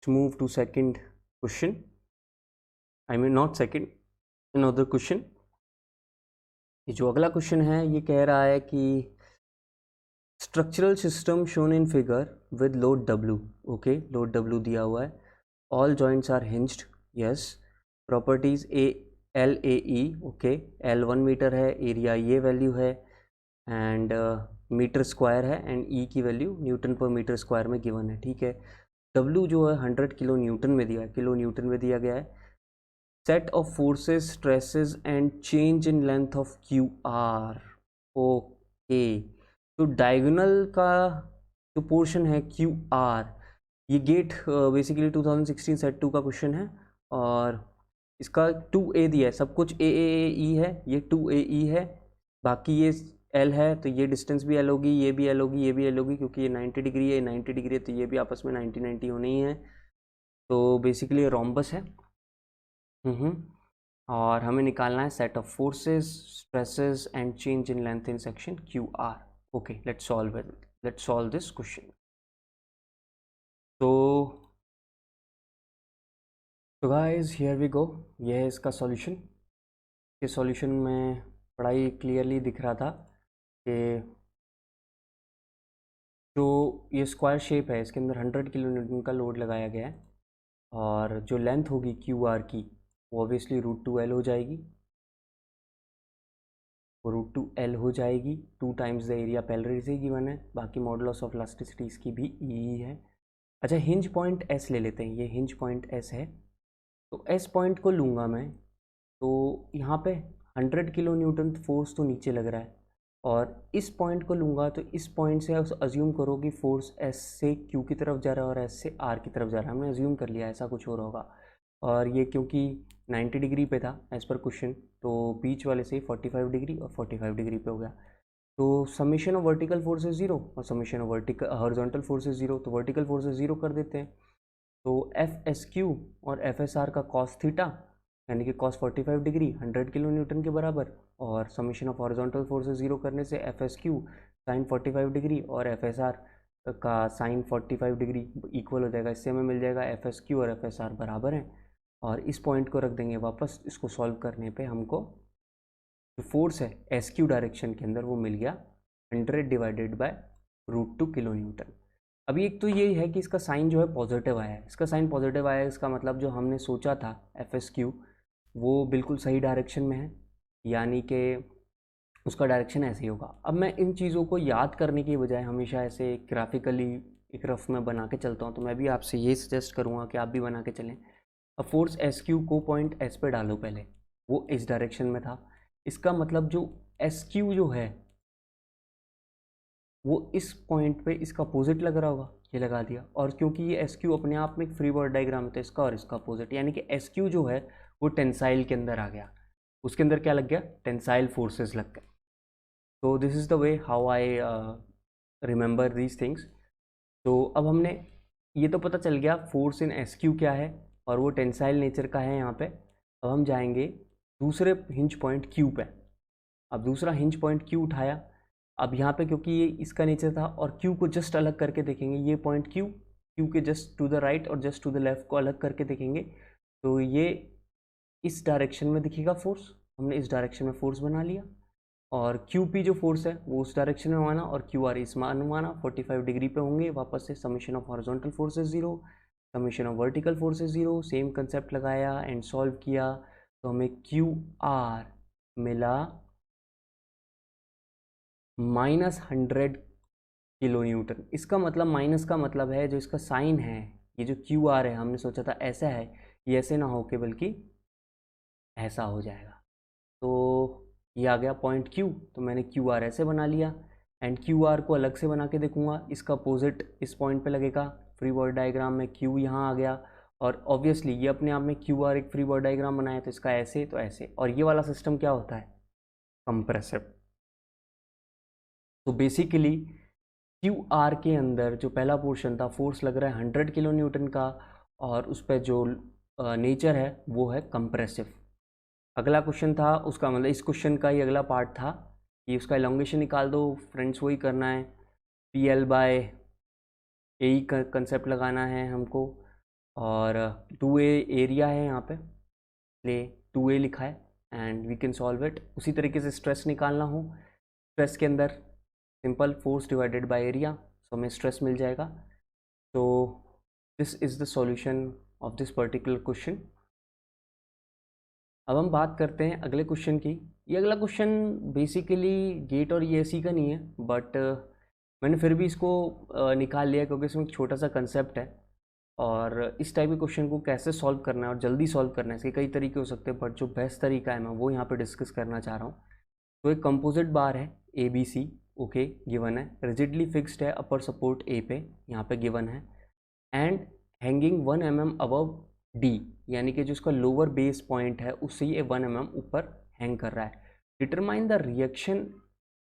Move to second question, I mean not second, another question. ये जो अगला क्वेश्चन है ये कह रहा है कि structural system shown in figure with load W, okay, load W दिया हुआ है, all joints are hinged, yes, properties LAE, okay, L 1 meter है, एरिया ये वैल्यू है, एंड मीटर स्क्वायर है, एंड E की value newton per meter square में given है। ठीक है, W जो है 100 किलो न्यूटन में दिया है, किलो न्यूटन में दिया गया है। Set of forces, stresses and change in length of QR, okay. तो डायगोनल का जो पोर्शन है QR, ये गेट बेसिकली 2016 सेट 2 का क्वेश्चन है, और इसका 2A दिया है, सब कुछ AAE है, ये 2AE है, बाकी ये L है, तो ये डिस्टेंस भी L होगी, ये भी L होगी, ये भी L होगी, क्योंकि ये 90 डिग्री है, 90 डिग्री है, तो ये भी आपस में 90-90 होनी ही है। तो बेसिकली रोम्बस है। और हमें निकालना है set of forces, stresses and change in length in section QR। Okay, let's solve this question. तो गाइस हियर वी गो, ये है इसका सॉल्यूशन। ये सॉल्यूशन में बड़ा ही क्लियरली दिख रहा था कि जो ये स्क्वायर शेप है इसके अंदर 100 किलो न्यूटन का लोड लगाया गया है, और जो लेंथ होगी QR की वो ऑब्वियसली √2L हो जाएगी, वो √2L हो जाएगी। 2 टाइम्स द एरिया पैरेलल से गिवन है, बाकी मॉडुलस ऑफ इलास्टिसिटी इसकी भी E है। अच्छा, हिंज पॉइंट S ले लेते हैं, ये हिंज पॉइंट S है, तो S पॉइंट को लूँगा मैं, तो यहाँ पे 100 किलो न्यूटन फोर्स तो नीचे लग रहा है, और इस पॉइंट को लूँगा तो इस पॉइंट से अज्यूम करो कि फोर्स S से Q की तरफ जा रहा है और S से R की तरफ जा रहा है। हमने अज्यूम कर लिया ऐसा कुछ हो रहा होगा, और ये क्योंकि 90 डिग्री पे था एज़ पर क्वेश्चन, तो बीच वाले से 45 डिग्री और 45 डिग्री पे हो गया। तो summation of vertical force is 0 और summation of vertical horizontal force is 0, तो वर्टिकल फोर्स इज 0 कर देते हैं। तो एफ एस क्यू और एफ एस आर का कॉस थीटा यानी कि कॉस 45 डिग्री 100 किलो न्यूटन के बराबर, और summation of horizontal force is 0 करने से F S Q sine 45 degree और एफ एस आर का साइन 45 डिग्री इक्वल हो जाएगा। इससे हमें मिल जाएगा एफ एस क्यू और एफ एस आर बराबर हैं, और इस पॉइंट को रख देंगे वापस। इसको सॉल्व करने पे हमको जो फोर्स है एस क्यू डायरेक्शन के अंदर वो मिल गया 100 डिवाइडेड बाय √2 किलो न्यूटन। अभी एक तो यही है कि इसका साइन जो है पॉजिटिव आया है, इसका साइन पॉजिटिव आया है, इसका मतलब जो हमने सोचा था एफ एस क्यू वो बिल्कुल सही डायरेक्शन में है, यानी कि उसका डायरेक्शन ऐसे ही होगा। अब मैं इन चीज़ों को याद करने की बजाय हमेशा ऐसे ग्राफिकली एक रफ में बना के चलता हूँ, तो मैं भी आपसे ये सजेस्ट करूँगा कि आप भी बना के चलें। अब फोर्स एस क्यू को पॉइंट एस पे डालो, पहले वो इस डायरेक्शन में था, इसका मतलब जो एस क्यू जो है वो इस पॉइंट पे इसका अपोजिट लग रहा होगा, ये लगा दिया। और क्योंकि ये एस क्यू अपने आप में एक फ्री बॉडी डायग्राम है तो इसका और इसका अपोजिट, यानी कि एस क्यू जो है वो टेंसाइल के अंदर आ गया, उसके अंदर क्या लग गया, टेंसाइल फोर्सेस लग गए। तो this is the way how I remember these things. तो अब हमने ये तो पता चल गया फोर्स इन एस क्यू क्या है और वो टेंसाइल नेचर का है यहाँ पे। अब हम जाएंगे दूसरे हिंज पॉइंट क्यू पे। अब दूसरा हिंज पॉइंट क्यू उठाया, अब यहाँ पे क्योंकि ये इसका नेचर था और क्यू को जस्ट अलग करके देखेंगे, ये पॉइंट क्यू क्यू के जस्ट टू द राइट और जस्ट टू द लेफ्ट को अलग करके देखेंगे, तो ये इस डायरेक्शन में दिखेगा फोर्स, हमने इस डायरेक्शन में फोर्स बना लिया। और क्यू पी जो फोर्स है वो उस डायरेक्शन में माना और क्यू आर इस मान माना 45 डिग्री पे होंगे। वापस से summation of horizontal force is 0, summation of vertical force is 0, same concept लगाया एंड सॉल्व किया, तो हमें क्यू आर मिला -100 किलो न्यूटन। इसका मतलब माइनस का मतलब है जो इसका साइन है, ये जो क्यू आर है हमने सोचा था ऐसा है, ये ऐसे ना हो के बल्कि ऐसा हो जाएगा। तो ये आ गया पॉइंट क्यू, तो मैंने क्यू आर ऐसे बना लिया एंड क्यू आर को अलग से बना के देखूंगा, इसका अपोजिट इस पॉइंट पे लगेगा। फ्री बॉडी डायग्राम में क्यू यहाँ आ गया और ऑब्वियसली ये अपने आप में क्यू आर एक फ्री बॉडी डायग्राम बनाया, तो इसका ऐसे तो ऐसे। और ये वाला सिस्टम क्या होता है, कंप्रेसिव। तो बेसिकली क्यू आर के अंदर जो पहला पोर्शन था फोर्स लग रहा है 100 किलो न्यूटन का, और उस पर जो नेचर है वो है कंप्रेसिव। अगला क्वेश्चन था उसका मतलब इस क्वेश्चन का ही अगला पार्ट था कि उसका एलोंगेशन निकाल दो फ्रेंड्स, वही करना है, P L by A he concept लगाना है हमको। और 2a एरिया है यहाँ पे, ले 2a लिखा है and we can solve it. उसी तरीके से स्ट्रेस निकालना हो, स्ट्रेस के अंदर simple force divided by area, तो हमें स्ट्रेस मिल जाएगा। तो this is the solution of this particular question. अब हम बात करते हैं अगले क्वेश्चन की। ये अगला क्वेश्चन बेसिकली गेट और ईएससी का नहीं है, बट मैंने फिर भी इसको निकाल लिया क्योंकि इसमें एक छोटा सा कंसेप्ट है और इस टाइप के क्वेश्चन को कैसे सॉल्व करना है और जल्दी सॉल्व करना है, इसके कई तरीके हो सकते हैं, बट जो बेस्ट तरीका है मैं वो यहाँ पे डिस्कस करना चाह रहा हूँ। तो एक कंपोजिट बार है A B C, okay, given है, रिजिडली फिक्स्ड है अपर सपोर्ट ए पे, यहाँ पे गिवन है, and hanging 1 mm above D, यानी कि जो इसका लोअर बेस पॉइंट है उससे ये 1 mm ऊपर हैंग कर रहा है। Determine the reaction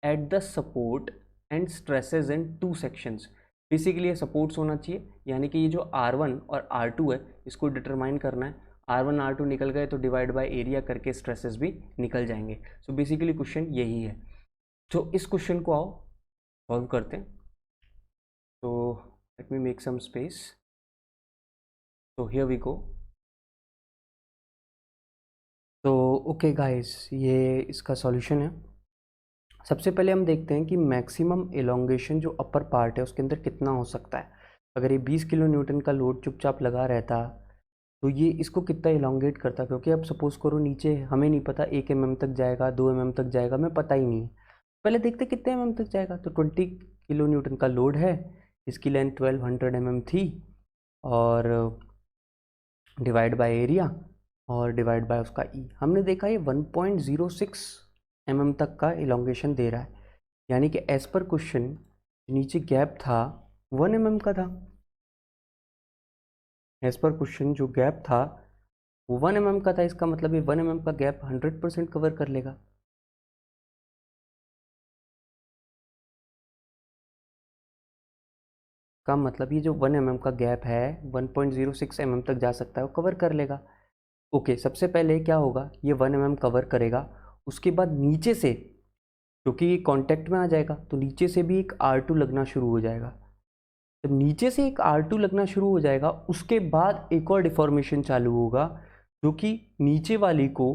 at the support and stresses in 2 sections. Basically ये सपोर्ट्स होना चाहिए, यानी कि ये जो R1 और R2 है इसको डिटरमाइन करना है। R1 R2 निकल गए तो डिवाइड बाय एरिया करके स्ट्रेसेस भी निकल जाएंगे। सो बेसिकली क्वेश्चन यही है। तो इस क्वेश्चन को आओ सॉल्व करते हैं। तो let me make some space. तो हियर वी गो। तो ओके गाइस, ये इसका सॉल्यूशन है। सबसे पहले हम देखते हैं कि मैक्सिमम एलोंगेशन जो अपर पार्ट है उसके अंदर कितना हो सकता है। अगर ये 20 किलो न्यूटन का लोड चुपचाप लगा रहता तो ये इसको कितना एलोंगेट करता, क्योंकि अब सपोज करो नीचे हमें नहीं पता 1 mm तक जाएगा 2 mm तक जाएगा, हमें पता ही नहीं है। पहले देखते कितने mm तक जाएगा। तो 20 किलो न्यूटन का लोड है, इसकी लेंथ 1200 mm थी, और डिवाइड बाय एरिया और डिवाइड बाय उसका ई, हमने देखा ये 1.06 mm तक का इलोंगेशन दे रहा है, यानी कि एज पर क्वेश्चन नीचे गैप था 1 mm का था। एज पर क्वेश्चन जो गैप था वो 1 mm का था, इसका मतलब ये 1 mm का गैप 100% कवर कर लेगा। का मतलब ये जो 1 mm का गैप है 1.06 mm तक जा सकता है, वो कवर कर लेगा। ओके, सबसे पहले क्या होगा, ये 1 mm कवर करेगा, उसके बाद नीचे से क्योंकि ये कॉन्टैक्ट में आ जाएगा तो नीचे से भी एक R2 लगना शुरू हो जाएगा। जब नीचे से एक R2 लगना शुरू हो जाएगा उसके बाद एक और डिफॉर्मेशन चालू होगा जो कि नीचे वाली को,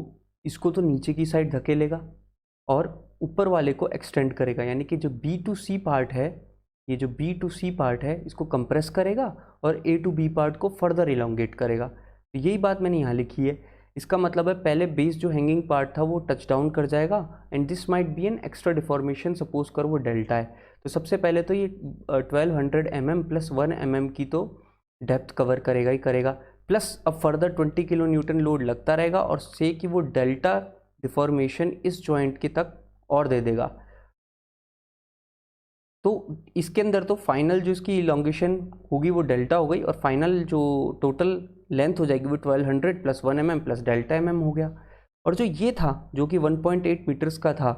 इसको तो नीचे की साइड धकेलेगा और ऊपर वाले को एक्सटेंड करेगा, यानी कि जो B to C पार्ट है, ये जो B to C पार्ट है इसको कंप्रेस करेगा और A to B पार्ट को फर्दर इलोंगेट करेगा। तो यही बात मैंने यहाँ लिखी है। इसका मतलब है पहले बेस जो हैंगिंग पार्ट था वो टच डाउन कर जाएगा and this might be an extra deformation, suppose करो वो डेल्टा है। तो सबसे पहले तो ये 1200 mm प्लस 1 mm की तो डेप्थ कवर करेगा ही करेगा, प्लस अब फर्दर 20 किलो न्यूटन लोड लगता रहेगा और से कि वो डेल्टा डिफॉर्मेशन इस जॉइंट के तक और दे देगा। तो इसके अंदर तो फाइनल जो इसकी इलोंगेशन होगी वो डेल्टा हो गई और फाइनल जो टोटल लेंथ हो जाएगी वो 1200 plus 1 mm plus delta mm हो गया। और जो ये था जो कि 1.8 मीटर्स का था,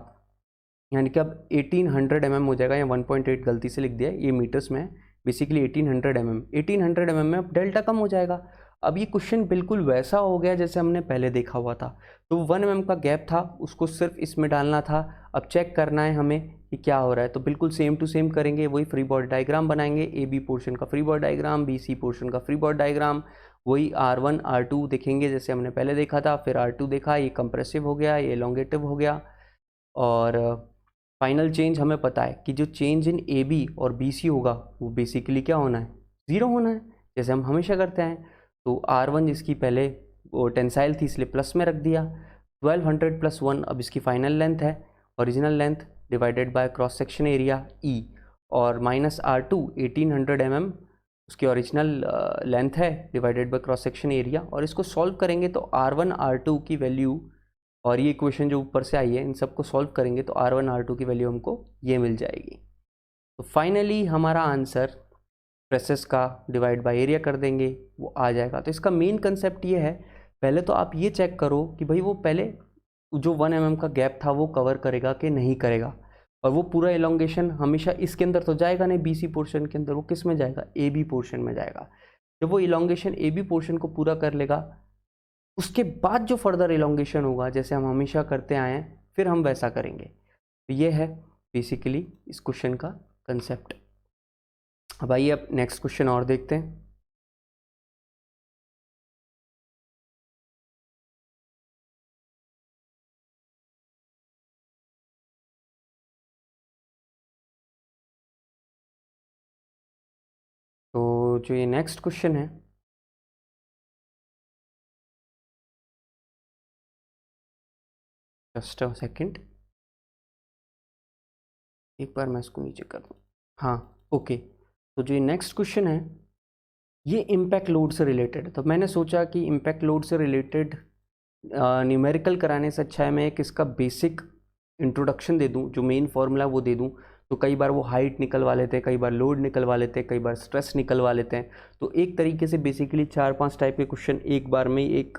यानी कि अब 1800 mm हो जाएगा, या 1.8 गलती से लिख दिया, ये मीटर्स में बेसिकली 1800 mm। 1800 mm में अब डेल्टा कम हो जाएगा। अब ये क्वेश्चन बिल्कुल वैसा हो गया जैसे हमने पहले देखा हुआ था। तो 1 mm का गैप था, उसको सिर्फ इसमें डालना था। अब चेक करना है हमें कि क्या हो रहा है, तो बिल्कुल सेम टू सेम करेंगे, वही फ्री बॉडी डायग्राम बनाएंगे। ए बी पोर्शन का free body diagram, B C portion का फ्री बॉडी डायग्राम, वही R1 R2 देखेंगे जैसे हमने पहले देखा था, फिर R2 देखा, ये कंप्रेसिव हो गया, ये एलोंगेटिव हो गया। और फाइनल चेंज हमें पता है कि जो चेंज इन ए बी और बी सी होगा वो बेसिकली क्या होना है, 0 होना है, जैसे हम हमेशा करते हैं। तो R1 जिसकी पहले वो टेंसाइल थी इसलिए प्लस में रख दिया, 1200 प्लस 1 अब इसकी फाइनल लेंथ है, original length divided by cross section area E, और माइनस R2 1800 mm उसकी ओरिजिनल लेंथ है divided by cross section area. और इसको सॉल्व करेंगे तो R1 R2 की वैल्यू, और ये इक्वेशन जो ऊपर से आई है इन सबको सॉल्व करेंगे तो R1 R2 की वैल्यू हमको ये मिल जाएगी। तो फाइनली हमारा आंसर स्ट्रेसेस का डिवाइड बाय एरिया कर देंगे वो आ जाएगा। तो इसका मेन कंसेप्ट ये है, पहले तो आप ये चेक करो कि भाई वो पहले जो 1 mm का गैप था वो कवर करेगा कि नहीं करेगा, और वो पूरा एलोंगेशन हमेशा इसके अंदर तो जाएगा नहीं, BC पोर्शन के अंदर, वो किस में जाएगा, AB पोर्शन में जाएगा। जब वो एलोंगेशन AB पोर्शन को पूरा कर लेगा उसके बाद जो फर्दर एलोंगेशन होगा जैसे हम हमेशा करते आए हैं फिर हम वैसा करेंगे। तो ये है बेसिकली इस क्वेश्चन का कंसेप्ट। अब आइए अब नेक्स्ट क्वेश्चन और देखते हैं। तो जो ये नेक्स्ट क्वेश्चन है, जस्ट अ सेकेंड, एक बार मैं इसको न्नीचे कर दूँ। हाँ ओके, तो जो ये नेक्स्ट क्वेश्चन है ये इम्पैक्ट लोड से रिलेटेड है। तो मैंने सोचा कि इम्पैक्ट लोड से रिलेटेड न्यूमेरिकल कराने से अच्छा है मैं एक इसका बेसिक इंट्रोडक्शन दे दूं, जो मेन फॉर्मूला वो दे दूं। तो कई बार वो हाइट निकलवा लेते हैं, कई बार लोड निकलवा लेते हैं, कई बार स्ट्रेस निकलवा लेते हैं। तो एक तरीके से बेसिकली 4-5 टाइप के क्वेश्चन एक बार में एक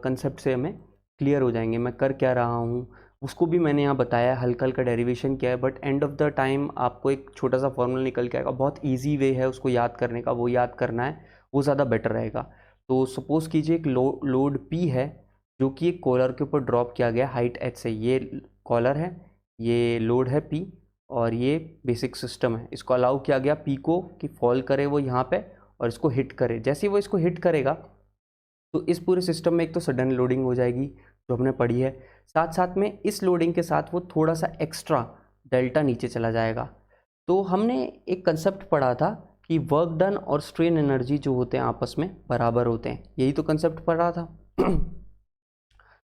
कंसेप्ट से हमें क्लियर हो जाएंगे। मैं कर क्या रहा हूँ उसको भी मैंने यहाँ बताया, हल्का हल्का डेरिवेशन क्या है, but end of the time आपको एक छोटा सा फॉर्मूला निकल के आएगा। बहुत ईजी वे है उसको याद करने का, वो याद करना है, वो ज़्यादा बेटर रहेगा। तो सपोज़ कीजिए एक लोड P है जो कि एक कॉलर के ऊपर ड्रॉप किया गया हाइट h से। ये कॉलर है, ये लोड है P, और ये बेसिक सिस्टम है। इसको अलाउ किया गया P को कि फॉल करे वो यहाँ पे और इसको हिट करे। जैसे ही वो इसको हिट करेगा तो इस पूरे सिस्टम में एक तो सडन लोडिंग हो जाएगी जो हमने पढ़ी है, साथ साथ में इस लोडिंग के साथ वो थोड़ा सा एक्स्ट्रा डेल्टा नीचे चला जाएगा। तो हमने एक कंसेप्ट पढ़ा था कि वर्क डन और स्ट्रेन एनर्जी जो होते हैं आपस में बराबर होते हैं, यही तो कंसेप्ट पढ़ा था।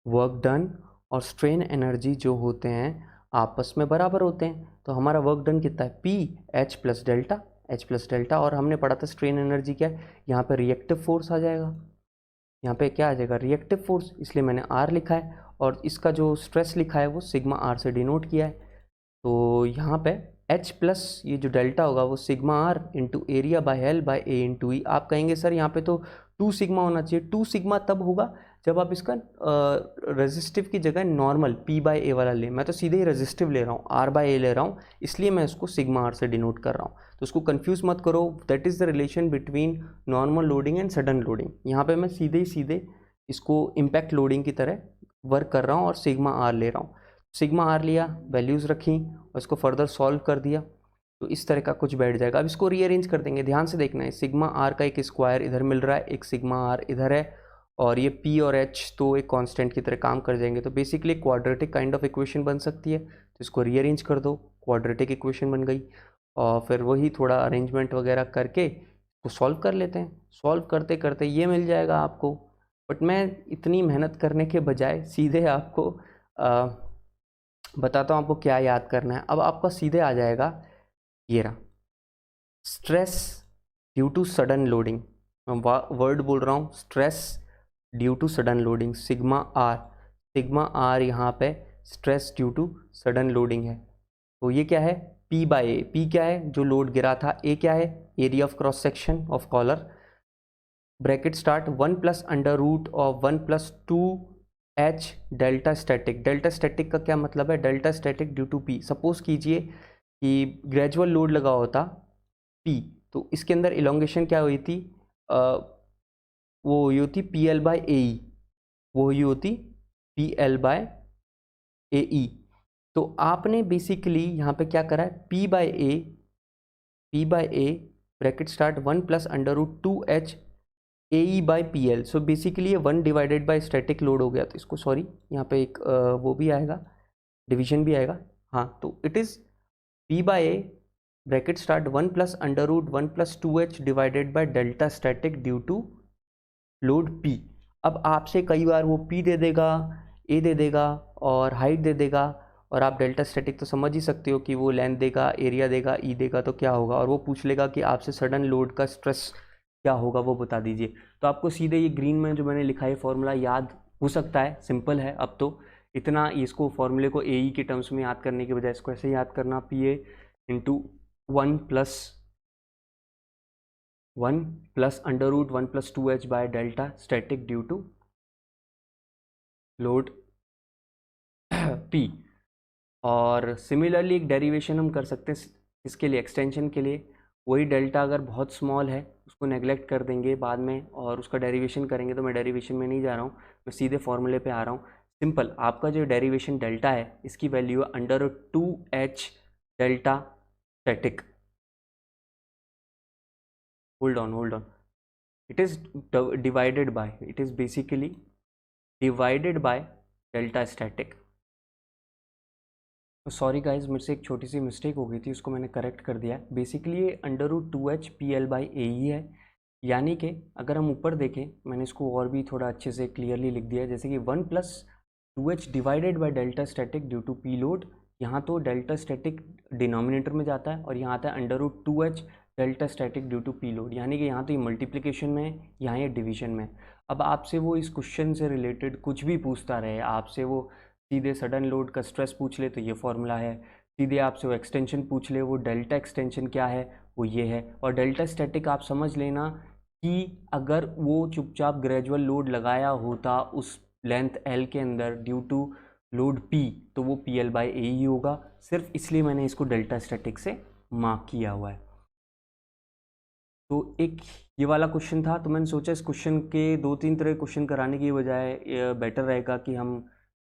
वर्क डन और स्ट्रेन एनर्जी जो होते हैं आपस में बराबर होते हैं। तो हमारा वर्क डन कितना है, P H प्लस डेल्टा, और हमने पढ़ा था स्ट्रेन एनर्जी क्या है, यहाँ पे रिएक्टिव फोर्स आ जाएगा, यहाँ पे क्या आ जाएगा, रिएक्टिव फोर्स, इसलिए मैंने R लिखा है, और इसका जो स्ट्रेस लिखा है वो सिग्मा R से डिनोट किया है। तो यहाँ पे H प्लस ये जो डेल्टा होगा वो sigma R into area by L by A into E। आप कहेंगे सर यहाँ पे तो 2 सिग्मा होना चाहिए। 2 सिग्मा तब होगा जब आप इसका रेजिस्टिव की जगह नॉर्मल P बाई ए वाला लें, मैं तो सीधे ही रेजिस्टिव ले रहा हूँ, R बाई ए ले रहा हूँ, इसलिए मैं इसको सिग्मा R से डिनोट कर रहा हूँ। तो उसको कंफ्यूज मत करो, that is the relation between normal loading and sudden loading. यहाँ पे मैं सीधे ही सीधे इसको इम्पैक्ट लोडिंग की तरह वर्क कर रहा हूँ और सिग्मा R ले रहा हूँ। सिग्मा R लिया, वैल्यूज़ रखी और इसको फर्दर सॉल्व कर दिया, तो इस तरह का कुछ बैठ जाएगा। अब इसको रीअरेंज कर देंगे, ध्यान से देखना है, सिग्मा R का एक स्क्वायर इधर मिल रहा है, एक सिग्मा R इधर है, और ये P और H तो एक कांस्टेंट की तरह काम कर जाएंगे। तो basically quadratic kind of equation बन सकती है। तो इसको रीअरेंज कर दो, क्वाड्रेटिक इक्वेशन बन गई। और फिर वही थोड़ा अरेंजमेंट वगैरह करके इसको सॉल्व कर लेते हैं। सॉल्व करते करते ये मिल जाएगा आपको। बट मैं इतनी मेहनत करने के बजाय सीधे आपको बताता हूँ आपको क्या याद करना है। अब आपका सीधे आ जाएगा ये रहा, stress due to sudden loading. मैं वर्ड बोल रहा हूँ, stress due to sudden loading, sigma R. Sigma R यहाँ पे stress due to sudden loading है। तो ये क्या है, P बाई ए। P क्या है, जो लोड गिरा था। A क्या है, area of cross section of collar. Bracket start 1 plus under root of 1 plus 2H delta static. Delta static का क्या मतलब है, delta static due to P। Suppose कीजिए कि ग्रेजुअल लोड लगा होता P, तो इसके अंदर इलोंगेशन क्या हुई थी, वो हुई होती PL बाई ए ई, वो हुई होती PL बाय ए ई। तो आपने बेसिकली यहाँ पे क्या करा है, P by A bracket start 1 plus under root 2H A E by P L. So basically ये 1 डिवाइडेड बाई स्टैटिक लोड हो गया। तो इसको सॉरी यहाँ पे एक वो भी आएगा, डिवीजन भी आएगा। हाँ, तो it is P by A bracket start 1 plus under root 1 plus 2H divided by delta static due to load P। अब आपसे कई बार वो P दे देगा, A दे देगा और हाइट दे देगा, और आप डेल्टा स्टैटिक तो समझ ही सकते हो कि वो लेंथ देगा, एरिया देगा, E देगा तो क्या होगा, और वो पूछ लेगा कि आपसे सडन लोड का स्ट्रेस क्या होगा वो बता दीजिए। तो आपको सीधे ये ग्रीन में जो मैंने लिखा है फॉर्मूला याद हो सकता है, सिंपल है। अब तो इतना इसको फॉर्मूले को AE के टर्म्स में याद करने के बजाय इसको ऐसे याद करना, PA into 1 plus under root 1 plus 2H by delta static due to load P। और सिमिलरली एक डेरिवेशन हम कर सकते हैं इसके लिए, एक्सटेंशन के लिए। वही डेल्टा अगर बहुत स्मॉल है उसको नेगलेक्ट कर देंगे बाद में और उसका डेरिवेशन करेंगे। तो मैं डेरिवेशन में नहीं जा रहा हूँ, मैं सीधे फॉर्मूले पे आ रहा हूँ। सिंपल, आपका जो डेरिवेशन डेल्टा है इसकी वैल्यू है under 2H delta static. Hold on, it is divided by, it is basically divided by delta static। Sorry guys, मेरे से एक छोटी सी मिस्टेक हो गई थी, उसको मैंने करेक्ट कर दिया है। बेसिकली ये under root 2H PL by a e है। यानी कि अगर हम ऊपर देखें, मैंने इसको और भी थोड़ा अच्छे से क्लियरली लिख दिया है, जैसे कि 1 plus 2H divided by delta static due to P load. यहाँ तो डेल्टा स्टैटिक डिनोमिनेटर में जाता है और यहाँ आता है under root 2H delta static due to P load. यानी कि यहाँ तो ये मल्टीप्लिकेशन में है, यहाँ ये डिवीजन में। अब आपसे वो इस क्वेश्चन से रिलेटेड कुछ भी पूछता रहे, आपसे वो सीधे सडन लोड का स्ट्रेस पूछ ले तो ये फॉर्मूला है, सीधे आपसे वो एक्सटेंशन पूछ ले, वो डेल्टा एक्सटेंशन क्या है वो ये है। और डेल्टा स्टैटिक आप समझ लेना कि अगर वो चुपचाप ग्रेजुअल लोड लगाया होता उस लेंथ L के अंदर ड्यू टू लोड P, तो वो PL बाई ए ही होगा। सिर्फ इसलिए मैंने इसको डेल्टा स्टैटिक से मार्क किया हुआ है। तो एक ये वाला क्वेश्चन था, तो मैंने सोचा इस क्वेश्चन के 2-3 तरह क्वेश्चन कराने की बजाय बेटर रहेगा कि हम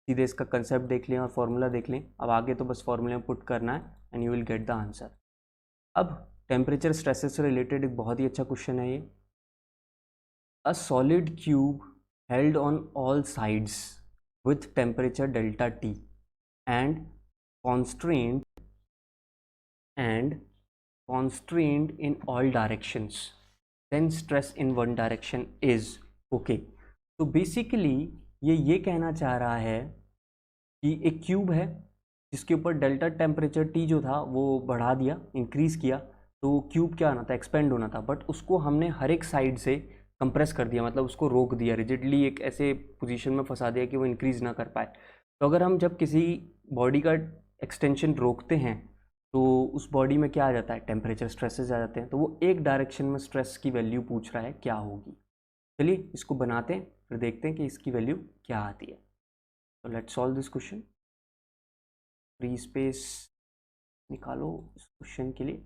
सीधे इसका कंसेप्ट देख लें और फार्मूला देख लें। अब आगे तो बस फार्मूले में पुट करना है and you will get the answer. अब टेम्परेचर स्ट्रेसेस से रिलेटेड एक बहुत ही अच्छा क्वेश्चन है ये। A solid cube held on all sides with temperature delta T and constrained in all directions, then stress in one direction is okay। तो basically ये कहना चाह रहा है कि एक क्यूब है जिसके ऊपर डेल्टा टेम्परेचर T जो था वो बढ़ा दिया, इंक्रीज किया, तो क्यूब क्या होना था, एक्सपेंड होना था। बट उसको हमने हर एक साइड से कंप्रेस कर दिया, मतलब उसको रोक दिया, रिजिडली एक ऐसे पोजीशन में फंसा दिया कि वो इंक्रीज ना कर पाए। तो अगर हम जब किसी बॉडी का एक्सटेंशन रोकते हैं तो उस बॉडी में क्या आ जाता है, टेम्परेचर स्ट्रेसेस आ जाते हैं। तो वो एक डायरेक्शन में स्ट्रेस की वैल्यू पूछ रहा है क्या होगी। चलिए इसको बनाते हैं, फिर देखते हैं कि इसकी वैल्यू क्या आती है। तो let's solve this question. Free space निकालो इस क्वेश्चन के लिए।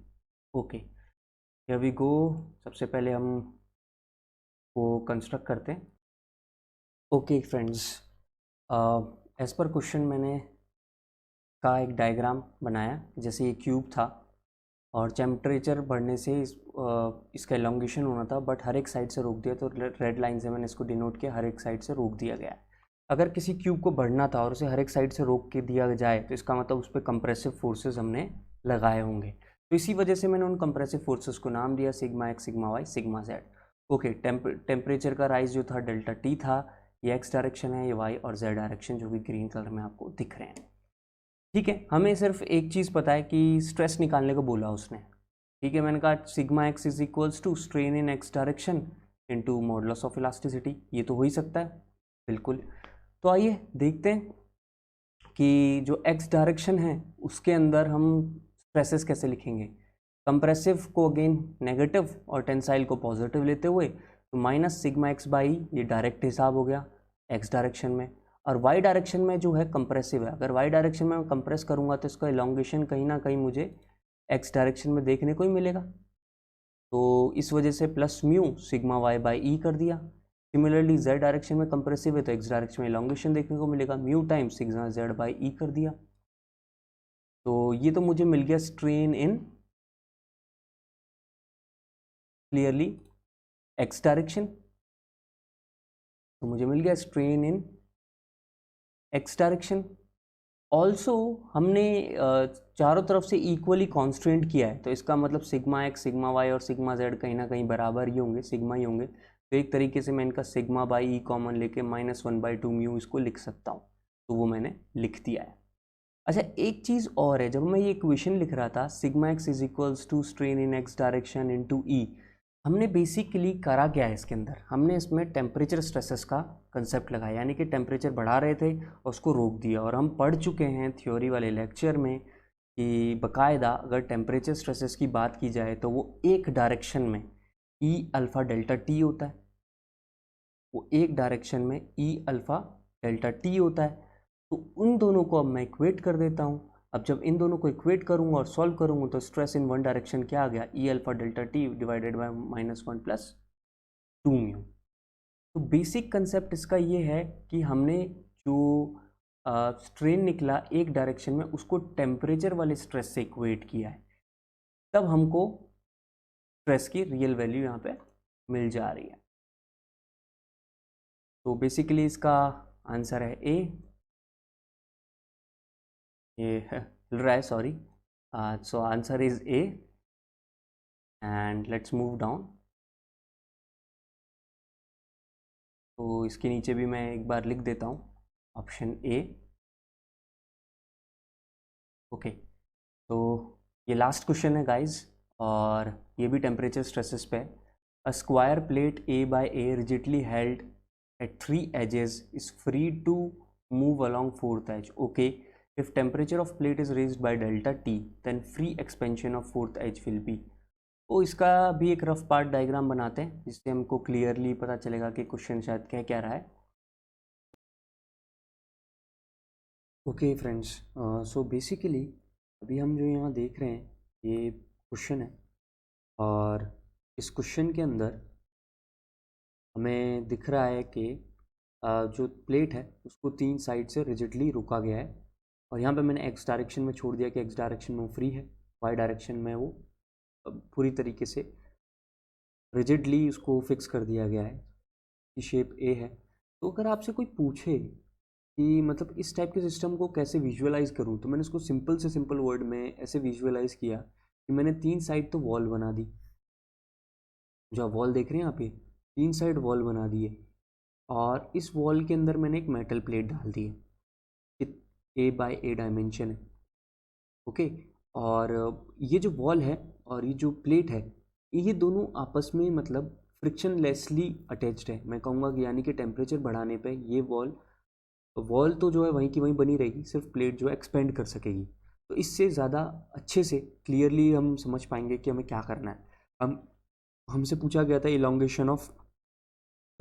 Okay, here we go. सबसे पहले हम वो कंस्ट्रक्ट करते हैं। Okay friends, as per question मैंने का एक डायग्राम बनाया, जैसे ये क्यूब था और टेम्परेचर बढ़ने से इसका एलोंगेशन होना था, बट हर एक साइड से रोक दिया। तो रेड लाइन से मैंने इसको डिनोट किया, हर एक साइड से रोक दिया गया है। अगर किसी क्यूब को बढ़ना था और उसे हर एक साइड से रोक के दिया जाए तो इसका मतलब उस पर कंप्रेसिव फोर्सेस हमने लगाए होंगे। तो इसी वजह से मैंने उन कंप्रेसिव फोर्सेस को नाम दिया sigma X, sigma Y, sigma Z. Okay, temperature का राइज जो था डेल्टा टी था, ये एक्स डायरेक्शन है, ये वाई और जेड डायरेक्शन जो कि ग्रीन कलर में आपको दिख रहे हैं। ठीक है, हमें सिर्फ एक चीज़ पता है कि स्ट्रेस निकालने को बोला उसने। ठीक है, मैंने कहा sigma x is equals to strain in x direction into modulus of elasticity. ये तो हो ही सकता है, बिल्कुल। तो आइए देखते हैं कि जो एक्स डायरेक्शन है उसके अंदर हम स्ट्रेसेस कैसे लिखेंगे। कंप्रेसिव को अगेन नेगेटिव और टेंसाइल को पॉजिटिव लेते हुए, तो माइनस सिग्मा एक्स बाई, ये डायरेक्ट हिसाब हो गया एक्स डायरेक्शन में। और वाई डायरेक्शन में जो है कंप्रेसिव है, अगर वाई डायरेक्शन में मैं कंप्रेस करूँगा तो इसका एलोंगेशन कहीं ना कहीं मुझे एक्स डायरेक्शन में देखने को ही मिलेगा। तो इस वजह से plus mu sigma y by e कर दिया। सिमिलरली जेड डायरेक्शन में कंप्रेसिव है तो एक्स डायरेक्शन में एलोंगेशन देखने को मिलेगा, mu time sigma z by e कर दिया। तो ये तो मुझे मिल गया strain in clearly x direction. तो मुझे मिल गया strain in x direction. Also हमने चारों तरफ से इक्वली कॉन्स्ट्रेंट किया है, तो इसका मतलब सिग्मा एक्स, सिग्मा वाई और सिग्मा जेड कहीं ना कहीं बराबर ही होंगे, सिग्मा ही होंगे। तो एक तरीके से मैं इनका सिग्मा बाई ई कॉमन लेके -1/2 म्यू इसको लिख सकता हूँ। तो वो मैंने लिख दिया है। अच्छा, एक चीज़ और है, जब मैं ये इक्वेशन लिख रहा था sigma x is equals to strain in x direction into e, हमने बेसिकली करा क्या है इसके अंदर, हमने इसमें टेम्परेचर स्ट्रेसेस का कंसेप्ट लगाया, यानी कि टेम्परेचर बढ़ा रहे थे और उसको रोक दिया। और हम पढ़ चुके हैं थ्योरी वाले लेक्चर में कि बाकायदा अगर टेम्परेचर स्ट्रेसेस की बात की जाए तो वो एक डायरेक्शन में ई अल्फ़ा डेल्टा टी होता है, वो एक डायरेक्शन में ई अल्फ़ा डेल्टा टी होता है। तो उन दोनों को अब मैं इक्वेट कर देता हूँ। अब जब इन दोनों को इक्वेट करूँगा और सॉल्व करूँगा तो स्ट्रेस इन वन डायरेक्शन क्या आ गया, e alpha delta t divided by -1 + 2 mu. तो बेसिक कंसेप्ट इसका ये है कि हमने जो स्ट्रेन निकला एक डायरेक्शन में उसको टेम्परेचर वाले स्ट्रेस से इक्वेट किया है, तब हमको स्ट्रेस की रियल वैल्यू यहाँ पे मिल जा रही है। तो बेसिकली इसका आंसर है ए। ये हिल रहा है, sorry. So answer is A and let's move down. तो इसके नीचे भी मैं एक बार लिख देता हूँ ऑप्शन ए। ओके, तो ये लास्ट क्वेश्चन है गाइज, और ये भी टेम्परेचर स्ट्रेसेस पे है। A square plate A by A rigidly held at 3 edges is free to move along 4th edge. Okay, if temperature of plate is raised by delta T, then free expansion of 4th edge will be. तो इसका भी एक rough part diagram बनाते हैं जिससे हमको clearly पता चलेगा कि क्वेश्चन शायद कह क्या रहा है। ओके फ्रेंड्स, सो बेसिकली अभी हम जो यहाँ देख रहे हैं ये क्वेश्चन है, और इस क्वेश्चन के अंदर हमें दिख रहा है कि जो प्लेट है उसको 3 साइड से रिजिडली रोका गया है, और यहाँ पे मैंने एक्स डायरेक्शन में छोड़ दिया कि एक्स डायरेक्शन में वो फ्री है, वाई डायरेक्शन में वो पूरी तरीके से रिजिडली उसको फिक्स कर दिया गया है कि शेप ए है। तो अगर आपसे कोई पूछे कि मतलब इस टाइप के सिस्टम को कैसे विजुअलाइज करूँ, तो मैंने उसको सिंपल से सिंपल वर्ड में ऐसे विजुअलाइज किया कि मैंने 3 साइड तो वॉल बना दी, जो आप वॉल देख रहे हैं यहाँ पे 3 साइड वॉल बना दिए, और इस वॉल के अंदर मैंने एक मेटल प्लेट डाल दी है, ए बाय ए डायमेंशन है। ओके, और ये जो वॉल है और ये जो प्लेट है, ये दोनों आपस में मतलब फ्रिक्शनलेसली अटैच्ड है। मैं कहूँगा कि यानी कि टेम्परेचर बढ़ाने पे ये वॉल तो जो है वहीं की वहीं बनी रहेगी, सिर्फ प्लेट जो है एक्सपेंड कर सकेगी। तो इससे ज़्यादा अच्छे से क्लियरली हम समझ पाएंगे कि हमें क्या करना है। हमसे पूछा गया था इलोंगेशन ऑफ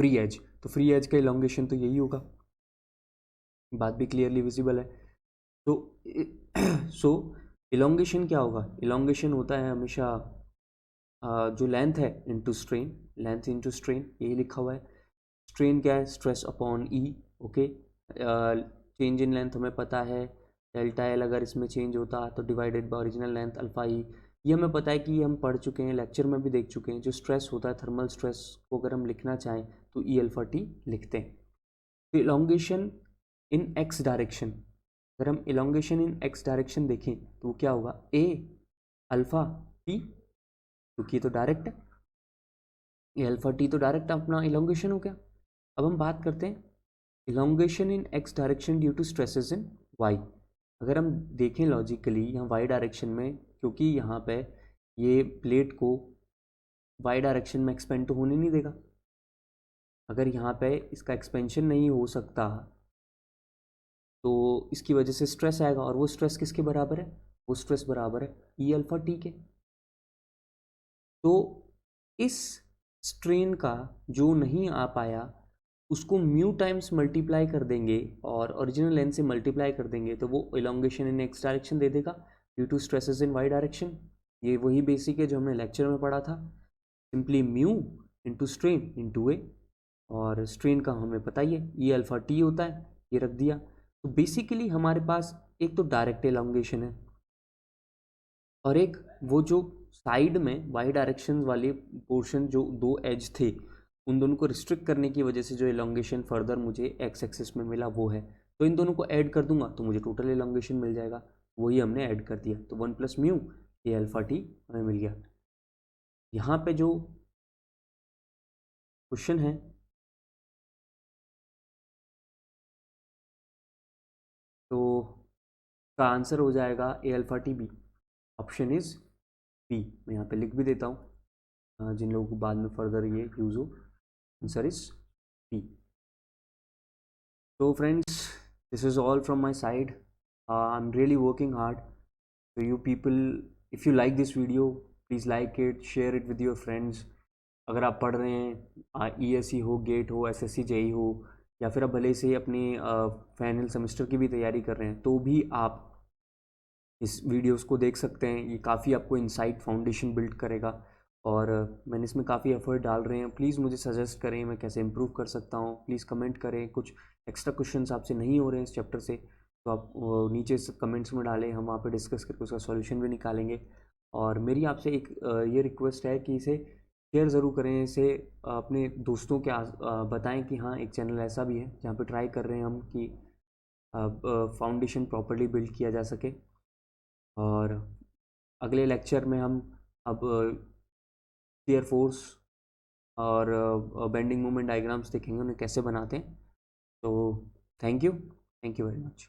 फ्री एज, तो फ्री एज का इलोंगेशन तो यही होगा, बात भी क्लियरली विजिबल है। तो सो इलोंगेशन क्या होगा, इलोंगेशन होता है हमेशा जो लेंथ है into strain, length into strain, यही लिखा हुआ है। स्ट्रेन क्या है, stress upon E, okay. Change in length हमें पता है, डेल्टा एल अगर इसमें चेंज होता तो divided by original length alpha e, ये हमें पता है कि ये हम पढ़ चुके हैं, लेक्चर में भी देख चुके हैं। जो स्ट्रेस होता है थर्मल स्ट्रेस को अगर हम लिखना चाहें तो ई अल्फा टी लिखते हैं। तो इलोंगेशन इन एक्स डायरेक्शन, अगर हम इलोंगेशन इन एक्स डायरेक्शन देखें तो वो क्या होगा, ए अल्फा टी, क्योंकि ये तो डायरेक्ट है, ये अल्फा टी तो डायरेक्ट अपना इलोंगेशन हो गया। अब हम बात करते हैं elongation in x direction due to stresses in Y. अगर हम देखें लॉजिकली यहाँ वाई डायरेक्शन में, क्योंकि यहाँ पे ये प्लेट को वाई डायरेक्शन में एक्सपेंड तो होने नहीं देगा, अगर यहाँ पे इसका एक्सपेंशन नहीं हो सकता तो इसकी वजह से स्ट्रेस आएगा, और वो स्ट्रेस किसके बराबर है, वो स्ट्रेस बराबर है ई अल्फा टी के। तो इस स्ट्रेन का जो नहीं आ पाया उसको म्यू टाइम्स मल्टीप्लाई कर देंगे और ओरिजिनल लेंथ से मल्टीप्लाई कर देंगे, तो वो इलोंगेशन इन एक्स डायरेक्शन दे देगा due to stresses in Y direction. ये वही बेसिक है जो हमने लेक्चर में पढ़ा था, simply mu into strain into a, और स्ट्रेन का हमें पता ही है ई अल्फा टी होता है, ये रख दिया। तो बेसिकली हमारे पास एक तो डायरेक्ट इलोंगेशन है, और एक वो जो साइड में वाई डायरेक्शन वाले पोर्शन जो दो एज थे उन दोनों को रिस्ट्रिक्ट करने की वजह से जो इलोंगेशन फर्दर मुझे एक्स एक्सिस में मिला वो है। तो इन दोनों को ऐड कर दूंगा तो मुझे टोटल इलोंगेशन मिल जाएगा, वही हमने ऐड कर दिया, तो 1+μ ए अल्फा टी हमें मिल गया। यहाँ पे जो क्वेश्चन है तो का आंसर हो जाएगा a alpha t b, option is b. मैं यहाँ पे लिख भी देता हूँ जिन लोगों को बाद में फर्दर ये यूज़ हो, answer is B. So friends, this is all from my side. I'm really working hard. So you people, if you like this video, please like it, share it with your friends. अगर आप पढ़ रहे हैं ESE हो, gate हो, SSC JEE हो, या फिर आप भले से अपने फाइनल सेमेस्टर की भी तैयारी कर रहे हैं, तो भी आप इस वीडियोस को देख सकते हैं। ये काफ़ी आपको इनसाइट फाउंडेशन बिल्ड करेगा, और मैंने इसमें काफ़ी एफर्ट डाल रहे हैं। प्लीज़ मुझे सजेस्ट करें मैं कैसे इम्प्रूव कर सकता हूँ, प्लीज़ कमेंट करें। कुछ एक्स्ट्रा क्वेश्चंस आपसे नहीं हो रहे हैं इस चैप्टर से तो आप नीचे कमेंट्स में डालें, हम वहाँ पे डिस्कस करके उसका सॉल्यूशन भी निकालेंगे। और मेरी आपसे एक ये रिक्वेस्ट है कि इसे शेयर ज़रूर करें, इसे अपने दोस्तों के बताएं कि हाँ एक चैनल ऐसा भी है जहाँ पे ट्राई कर रहे हैं हम कि फाउंडेशन प्रॉपरली बिल्ड किया जा सके। और अगले लेक्चर में हम अब शियर फोर्स और बेंडिंग मोमेंट डायग्राम्स देखेंगे, उन्हें कैसे बनाते हैं। तो थैंक यू वेरी मच।